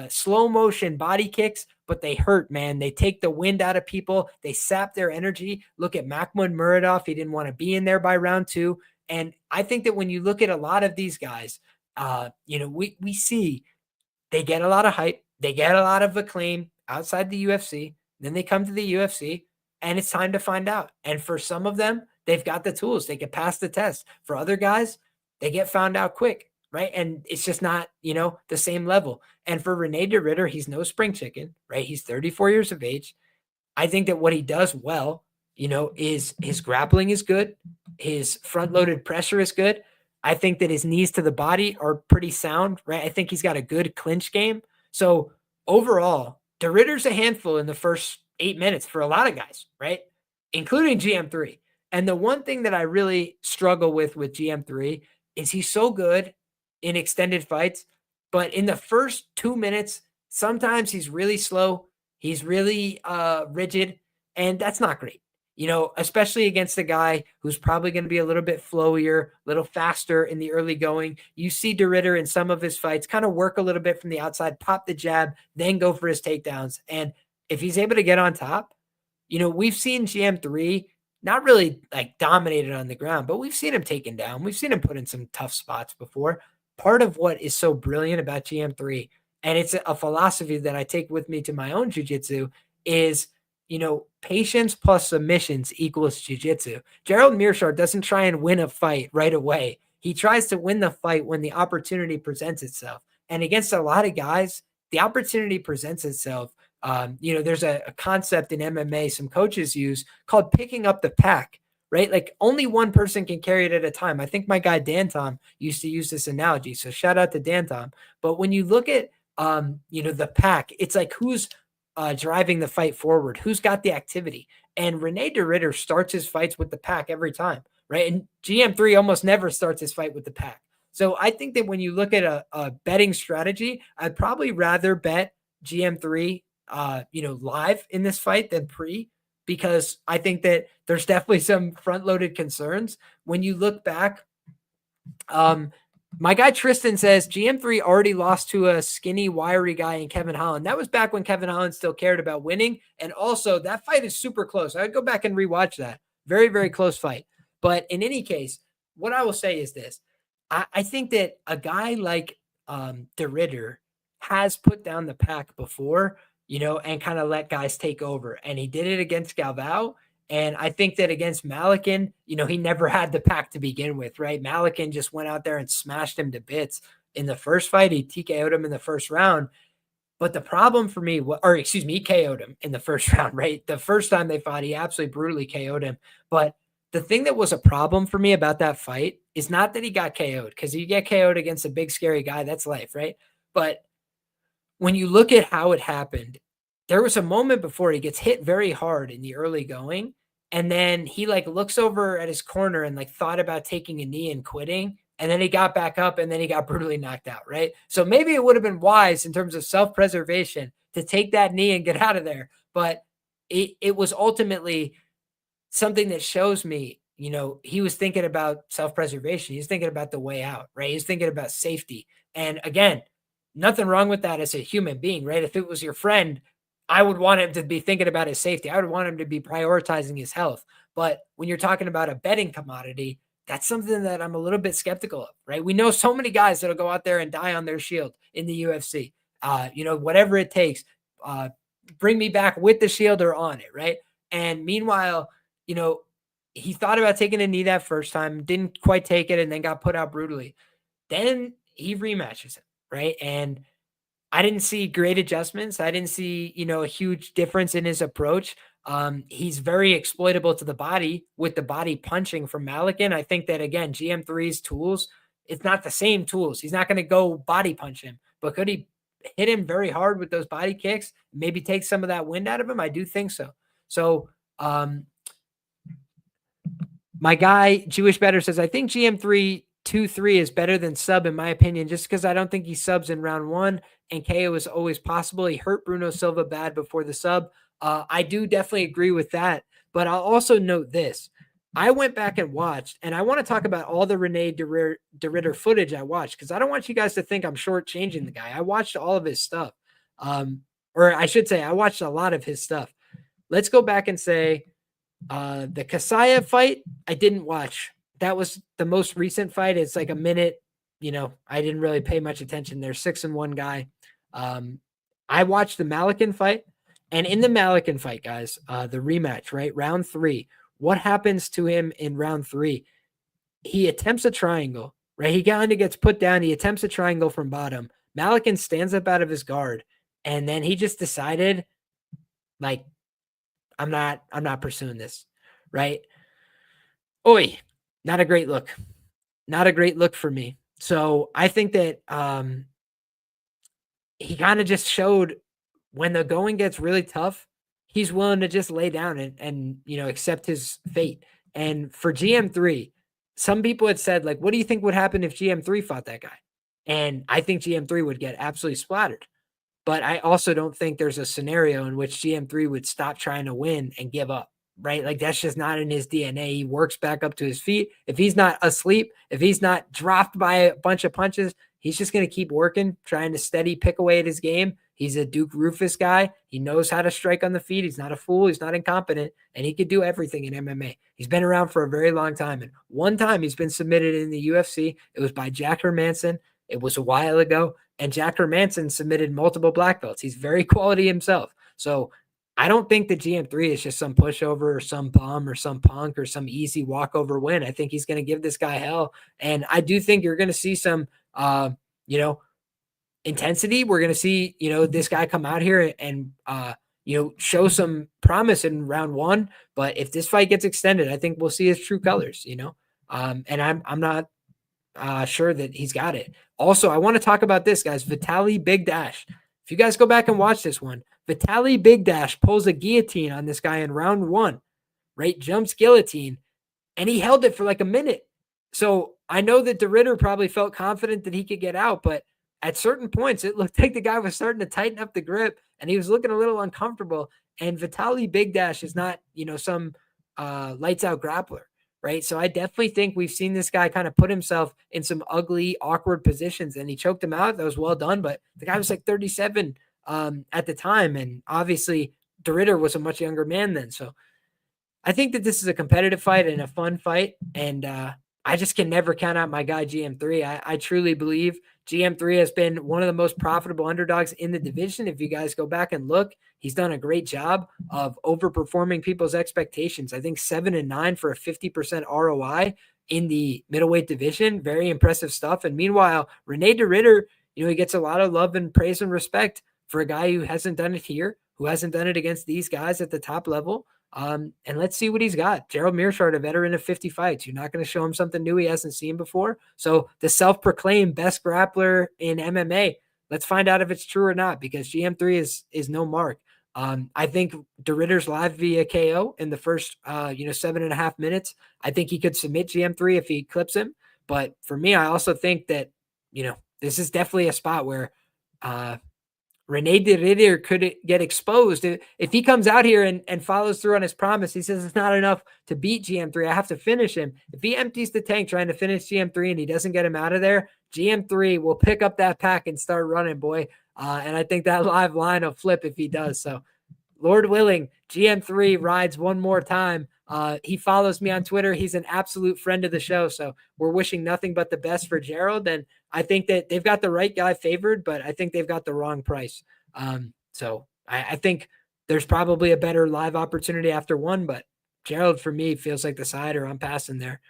slow motion body kicks, but they hurt, man. They take the wind out of people. They sap their energy. Look at Mahmoud Muradov. He didn't want to be in there by round 2. And I think that when you look at a lot of these guys, we see they get a lot of hype. They get a lot of acclaim outside the UFC. Then they come to the UFC and it's time to find out. And for some of them, they've got the tools. They can pass the test. For other guys, they get found out quick, right? And it's just not, the same level. And for Rene de Ridder, he's no spring chicken, right? He's 34 years of age. I think that what he does well, is his grappling is good. His front loaded pressure is good. I think that his knees to the body are pretty sound, right? I think he's got a good clinch game. So overall, De Ridder's a handful in the first 8 minutes for a lot of guys, right? Including GM3. And the one thing that I really struggle with GM3 is he's so good in extended fights, but in the first 2 minutes, sometimes he's really slow. He's really rigid, and that's not great. Especially against a guy who's probably going to be a little bit flowier, a little faster in the early going. You see De Ridder in some of his fights kind of work a little bit from the outside, pop the jab, then go for his takedowns. And if he's able to get on top, we've seen GM3 not really like dominated on the ground, but we've seen him taken down. We've seen him put in some tough spots before. Part of what is so brilliant about GM3, and it's a philosophy that I take with me to my own jiu-jitsu, is patience plus submissions equals jiu-jitsu. Gerald Meerschaert doesn't try and win a fight right away. He tries to win the fight when the opportunity presents itself. And against a lot of guys, the opportunity presents itself. There's a concept in MMA some coaches use called picking up the pack, right? Like only one person can carry it at a time. I think my guy Dan Tom used to use this analogy. So shout out to Dan Tom. But when you look at the pack, it's like who's driving the fight forward, who's got the activity. And Rene De Ridder starts his fights with the pack every time, right? And GM3 almost never starts his fight with the pack. So I think that when you look at a betting strategy, I'd probably rather bet GM3 live in this fight than pre, because I think that there's definitely some front-loaded concerns. When you look back, my guy Tristan says GM3 already lost to a skinny, wiry guy in Kevin Holland. That was back when Kevin Holland still cared about winning. And also, that fight is super close. I'd go back and rewatch that. Very, very close fight. But in any case, what I will say is this. I think that a guy like De Ridder has put down the pack before, and kind of let guys take over. And he did it against Galvao. And I think that against Malikin, he never had the pack to begin with, right? Malikin just went out there and smashed him to bits in the first fight. He TKO'd him in the first round. But the problem for me, he KO'd him in the first round, right? The first time they fought, he absolutely brutally KO'd him. But the thing that was a problem for me about that fight is not that he got KO'd, because you get KO'd against a big, scary guy, that's life, right? But when you look at how it happened, there was a moment before he gets hit very hard in the early going. And then he looks over at his corner and thought about taking a knee and quitting. And then he got back up and then he got brutally knocked out. Right. So maybe it would have been wise in terms of self-preservation to take that knee and get out of there. But it was ultimately something that shows me, he was thinking about self-preservation. He's thinking about the way out, right? He's thinking about safety. And again, nothing wrong with that as a human being, right? If it was your friend, I would want him to be thinking about his safety. I would want him to be prioritizing his health. But when you're talking about a betting commodity, that's something that I'm a little bit skeptical of, right? We know so many guys that'll go out there and die on their shield in the UFC. Whatever it takes, bring me back with the shield or on it, right? And meanwhile, he thought about taking a knee that first time, didn't quite take it, and then got put out brutally. Then he rematches him, right? And I didn't see great adjustments. I didn't see, a huge difference in his approach. He's very exploitable to the body with the body punching from Malikin. I think that, again, GM3's tools, it's not the same tools. He's not going to go body punch him, but could he hit him very hard with those body kicks, maybe take some of that wind out of him? I do think so. So my guy, Jewish Better, says, I think GM3 2-3 is better than sub, in my opinion, just because I don't think he subs in round one, and KO is always possible. He hurt Bruno Silva bad before the sub. I do definitely agree with that. But I'll also note this. I went back and watched, and I want to talk about all the Rene De Ridder footage I watched, because I don't want you guys to think I'm shortchanging the guy. I watched all of his stuff. Or I should say, I watched a lot of his stuff. Let's go back and say the Kasaya fight, I didn't watch. That was the most recent fight. It's like a minute. I didn't really pay much attention. There's 6-1 guy. I watched the Malikin fight. And in the Malikin fight, guys, the rematch, right? Round 3. What happens to him in round 3? He attempts a triangle, right? He kind of gets put down. He attempts a triangle from bottom. Malikin stands up out of his guard. And then he just decided, I'm not pursuing this, right? Oi, not a great look. Not a great look for me. So I think that he kind of just showed when the going gets really tough, he's willing to just lay down and accept his fate. And for GM3, some people had said, like, what do you think would happen if GM3 fought that guy? And I think GM3 would get absolutely splattered. But I also don't think there's a scenario in which GM3 would stop trying to win and give up, right? Like that's just not in his DNA. He works back up to his feet. If he's not asleep, if he's not dropped by a bunch of punches, he's just going to keep working, trying to steady pick away at his game. He's a Duke Rufus guy. He knows how to strike on the feet. He's not a fool. He's not incompetent, and he could do everything in MMA. He's been around for a very long time, and one time he's been submitted in the UFC. It was by Jack Hermanson. It was a while ago, and Jack Hermanson submitted multiple black belts. He's very quality himself. So I don't think that GM3 is just some pushover or some bum or some punk or some easy walkover win. I think he's going to give this guy hell. And I do think you're going to see some, intensity. We're going to see, this guy come out here and, show some promise in round one. But if this fight gets extended, I think we'll see his true colors, and I'm not sure that he's got it. Also, I want to talk about this, guys. Vitaly Big Dash. If you guys go back and watch this one, Vitaly Big Dash pulls a guillotine on this guy in round one, right? Jumps guillotine, and he held it for like a minute. So I know that De Ridder probably felt confident that he could get out, but at certain points, it looked like the guy was starting to tighten up the grip, and he was looking a little uncomfortable. And Vitaly Big Dash is not, some lights out grappler. Right. So I definitely think we've seen this guy kind of put himself in some ugly, awkward positions, and he choked him out. That was well done. But the guy was like 37 at the time. And obviously De Ridder was a much younger man then. So I think that this is a competitive fight and a fun fight. And I just can never count out my guy GM3. I truly believe GM3 has been one of the most profitable underdogs in the division. If you guys go back and look, he's done a great job of overperforming people's expectations. I think 7-9 for a 50% ROI in the middleweight division. Very impressive stuff. And meanwhile, Rene De Ridder, he gets a lot of love and praise and respect for a guy who hasn't done it here, who hasn't done it against these guys at the top level. And let's see what he's got. Gerald Meerschaert, a veteran of 50 fights. You're not going to show him something new he hasn't seen before. So the self-proclaimed best grappler in MMA, let's find out if it's true or not, because GM3 is no mark. I think De Ridder's live via KO in the first, 7.5 minutes. I think he could submit GM3 if he clips him. But for me, I also think that, this is definitely a spot where, Rene De Ridder could get exposed. If he comes out here and follows through on his promise, he says it's not enough to beat GM3. I have to finish him. If he empties the tank trying to finish GM3 and he doesn't get him out of there, GM3 will pick up that pack and start running, boy. And I think that live line will flip if he does. So, Lord willing, GM3 rides one more time. He follows me on Twitter. He's an absolute friend of the show. So we're wishing nothing but the best for Gerald. And I think that they've got the right guy favored, but I think they've got the wrong price. So I think there's probably a better live opportunity after one, but Gerald for me feels like the sider. I'm passing there.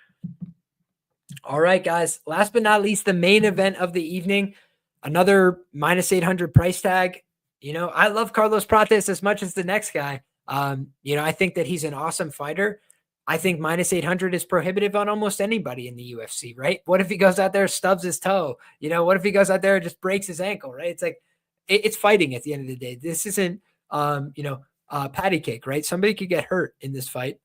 All right, guys. Last but not least, the main event of the evening, another -800 price tag. I love Carlos Prates as much as the next guy. I think that he's an awesome fighter. I think -800 is prohibitive on almost anybody in the UFC, right? What if he goes out there, stubs his toe? What if he goes out there and just breaks his ankle, right? It's like, it's fighting at the end of the day. This isn't, patty cake, right? Somebody could get hurt in this fight,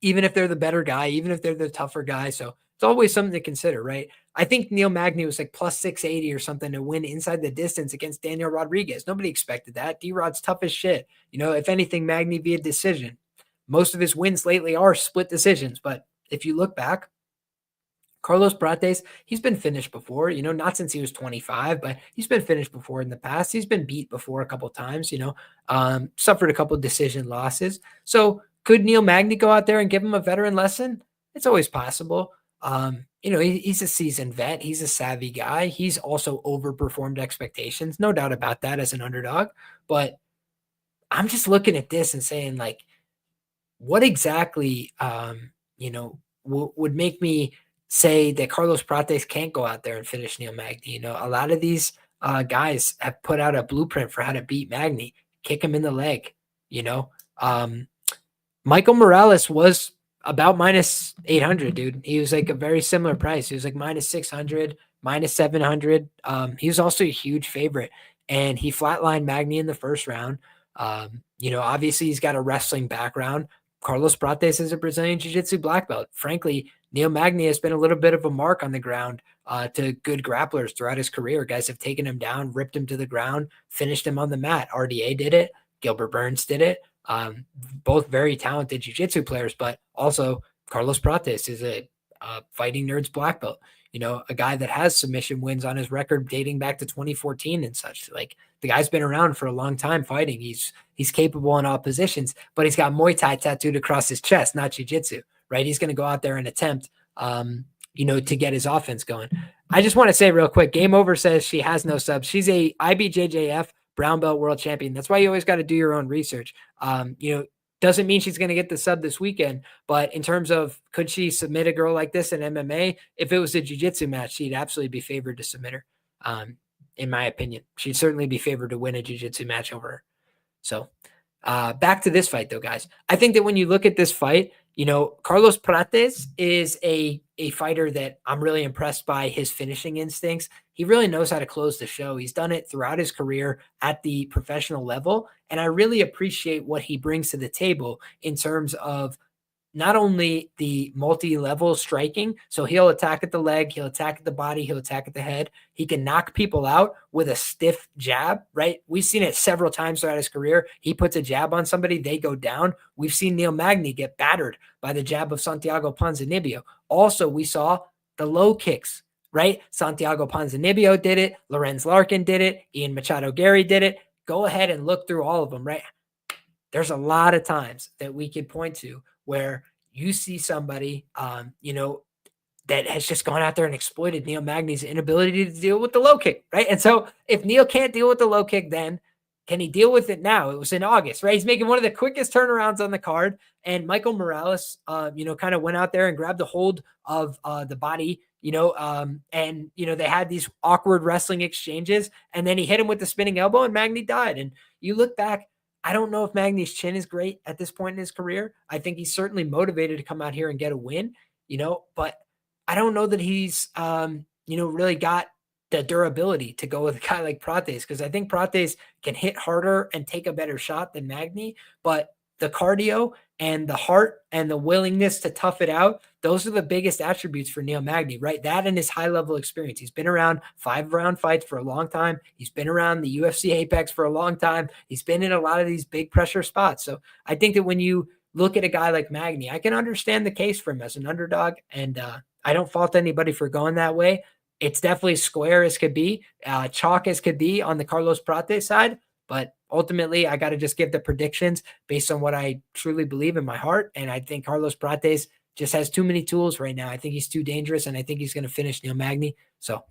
even if they're the better guy, even if they're the tougher guy. So it's always something to consider, right? I think Neil Magny was like +680 or something to win inside the distance against Daniel Rodriguez. Nobody expected that. D-Rod's tough as shit. If anything, Magny via decision. Most of his wins lately are split decisions. But if you look back, Carlos Prates, he's been finished before, not since he was 25, but he's been finished before in the past. He's been beat before a couple times, suffered a couple decision losses. So could Neil Magny go out there and give him a veteran lesson? It's always possible. He's a seasoned vet. He's a savvy guy. He's also overperformed expectations. No doubt about that as an underdog. But I'm just looking at this and saying, like, what exactly, would make me say that Carlos Prates can't go out there and finish Neil Magny? A lot of these guys have put out a blueprint for how to beat Magny. Kick him in the leg, Michael Morales was about minus 800, dude. He was like a very similar price. He was like minus 600, minus 700. He was also a huge favorite, and he flatlined Magny in the first round. Obviously he's got a wrestling background. Carlos Prates is a Brazilian Jiu-Jitsu black belt. Frankly, Neil Magny has been a little bit of a mark on the ground to good grapplers throughout his career. Guys have taken him down, ripped him to the ground, finished him on the mat. RDA did it. Gilbert Burns did it. Both very talented jiu-jitsu players, but also Carlos Prates is a fighting nerds black belt, a guy that has submission wins on his record dating back to 2014 and such. Like, the guy's been around for a long time fighting. He's capable in all positions, but he's got Muay Thai tattooed across his chest, not jiu-jitsu, right? He's going to go out there and attempt, to get his offense going. I just want to say real quick, Game Over says she has no subs. She's a IBJJF brown belt world champion. That's why you always got to do your own research. Doesn't mean she's going to get the sub this weekend, but in terms of could she submit a girl like this in MMA? If it was a jiu-jitsu match, she'd absolutely be favored to submit her. In my opinion, she'd certainly be favored to win a jiu-jitsu match over her. So back to this fight though, guys. I think that when you look at this fight, Carlos Prates is a fighter that I'm really impressed by his finishing instincts. He really knows how to close the show. He's done it throughout his career at the professional level. And I really appreciate what he brings to the table in terms of not only the multi-level striking, so he'll attack at the leg, he'll attack at the body, he'll attack at the head. He can knock people out with a stiff jab, right? We've seen it several times throughout his career. He puts a jab on somebody, they go down. We've seen Neil Magny get battered by the jab of Santiago Ponzinibbio. Also, we saw the low kicks, right? Santiago Ponzinibbio did it. Lorenz Larkin did it. Ian Machado Gary did it. Go ahead and look through all of them, right? There's a lot of times that we could point to where you see somebody, that has just gone out there and exploited Neil Magny's inability to deal with the low kick, right? And so if Neil can't deal with the low kick, then can he deal with it now? It was in August, right? He's making one of the quickest turnarounds on the card. And Michael Morales, kind of went out there and grabbed a hold of the body, and they had these awkward wrestling exchanges. And then he hit him with the spinning elbow and Magny died. And you look back, I don't know if Magny's chin is great at this point in his career. I think he's certainly motivated to come out here and get a win, but I don't know that he's, really got the durability to go with a guy like Prates, because I think Prates can hit harder and take a better shot than Magny, but the cardio and the heart and the willingness to tough it out, those are the biggest attributes for Neil Magny, right? That and his high-level experience. He's been around 5-round fights for a long time. He's been around the UFC Apex for a long time. He's been in a lot of these big pressure spots. So I think that when you look at a guy like Magny, I can understand the case for him as an underdog, and I don't fault anybody for going that way. It's definitely square as could be, chalk as could be on the Carlos Prates side, but ultimately, I got to just give the predictions based on what I truly believe in my heart. And I think Carlos Prates just has too many tools right now. I think he's too dangerous, and I think he's going to finish Neil Magny. So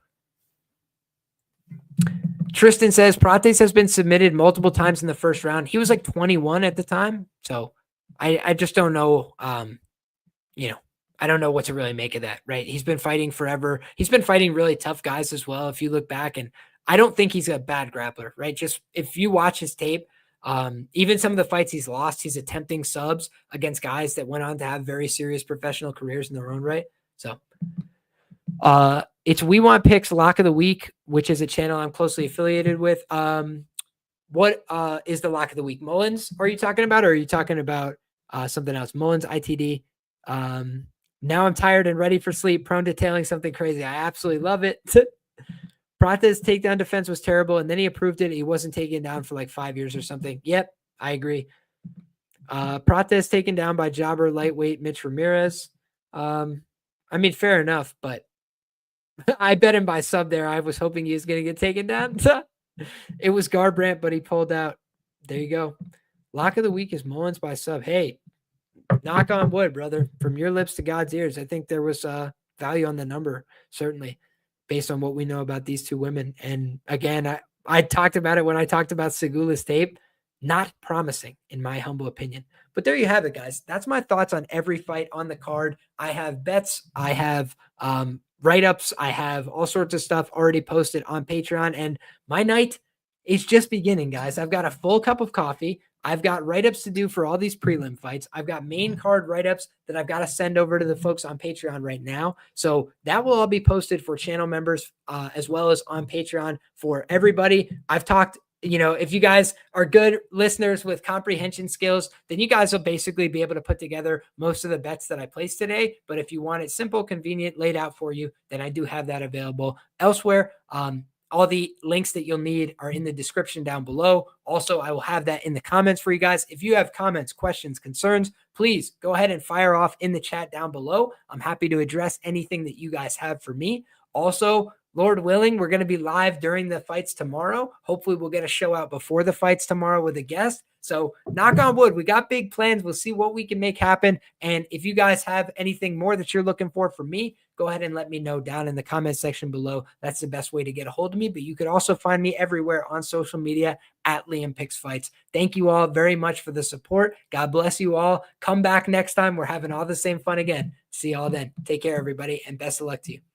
Tristan says Prates has been submitted multiple times in the first round. He was like 21 at the time. So I just don't know, I don't know what to really make of that, right? He's been fighting forever. He's been fighting really tough guys as well. If you look back, and I don't think he's a bad grappler, right? Just if you watch his tape, even some of the fights he's lost, he's attempting subs against guys that went on to have very serious professional careers in their own right. So it's We Want Picks Lock of the Week, which is a channel I'm closely affiliated with. What is the lock of the week? Mullins, are you talking about, or are you talking about something else? Mullins, ITD. Now I'm tired and ready for sleep, prone to tailing something crazy. I absolutely love it. Prates' takedown defense was terrible, and then he approved it. He wasn't taken down for like 5 years or something. Yep, I agree. Prates taken down by jobber lightweight Mitch Ramirez. Fair enough, but I bet him by sub there. I was hoping he was going to get taken down. It was Garbrandt, but he pulled out. There you go. Lock of the week is Mullins by sub. Hey, knock on wood, brother. From your lips to God's ears. I think there was value on the number, certainly, based on what we know about these two women. And again, I talked about it when I talked about Sygula's tape. Not promising, in my humble opinion. But there you have it, guys. That's my thoughts on every fight on the card. I have bets. I have write-ups. I have all sorts of stuff already posted on Patreon. And my night is just beginning, guys. I've got a full cup of coffee. I've got write-ups to do for all these prelim fights. I've got main card write-ups that I've got to send over to the folks on Patreon right now. So that will all be posted for channel members as well as on Patreon for everybody. I've talked, if you guys are good listeners with comprehension skills, then you guys will basically be able to put together most of the bets that I placed today. But if you want it simple, convenient, laid out for you, then I do have that available elsewhere. All the links that you'll need are in the description down below. Also, I will have that in the comments for you guys. If you have comments, questions, concerns, please go ahead and fire off in the chat down below. I'm happy to address anything that you guys have for me. Also, Lord willing, we're going to be live during the fights tomorrow. Hopefully, we'll get a show out before the fights tomorrow with a guest. So knock on wood, we got big plans. We'll see what we can make happen. And if you guys have anything more that you're looking for from me, go ahead and let me know down in the comment section below. That's the best way to get a hold of me. But you could also find me everywhere on social media at LiamPicksFights. Thank you all very much for the support. God bless you all. Come back next time. We're having all the same fun again. See y'all then. Take care, everybody, and best of luck to you.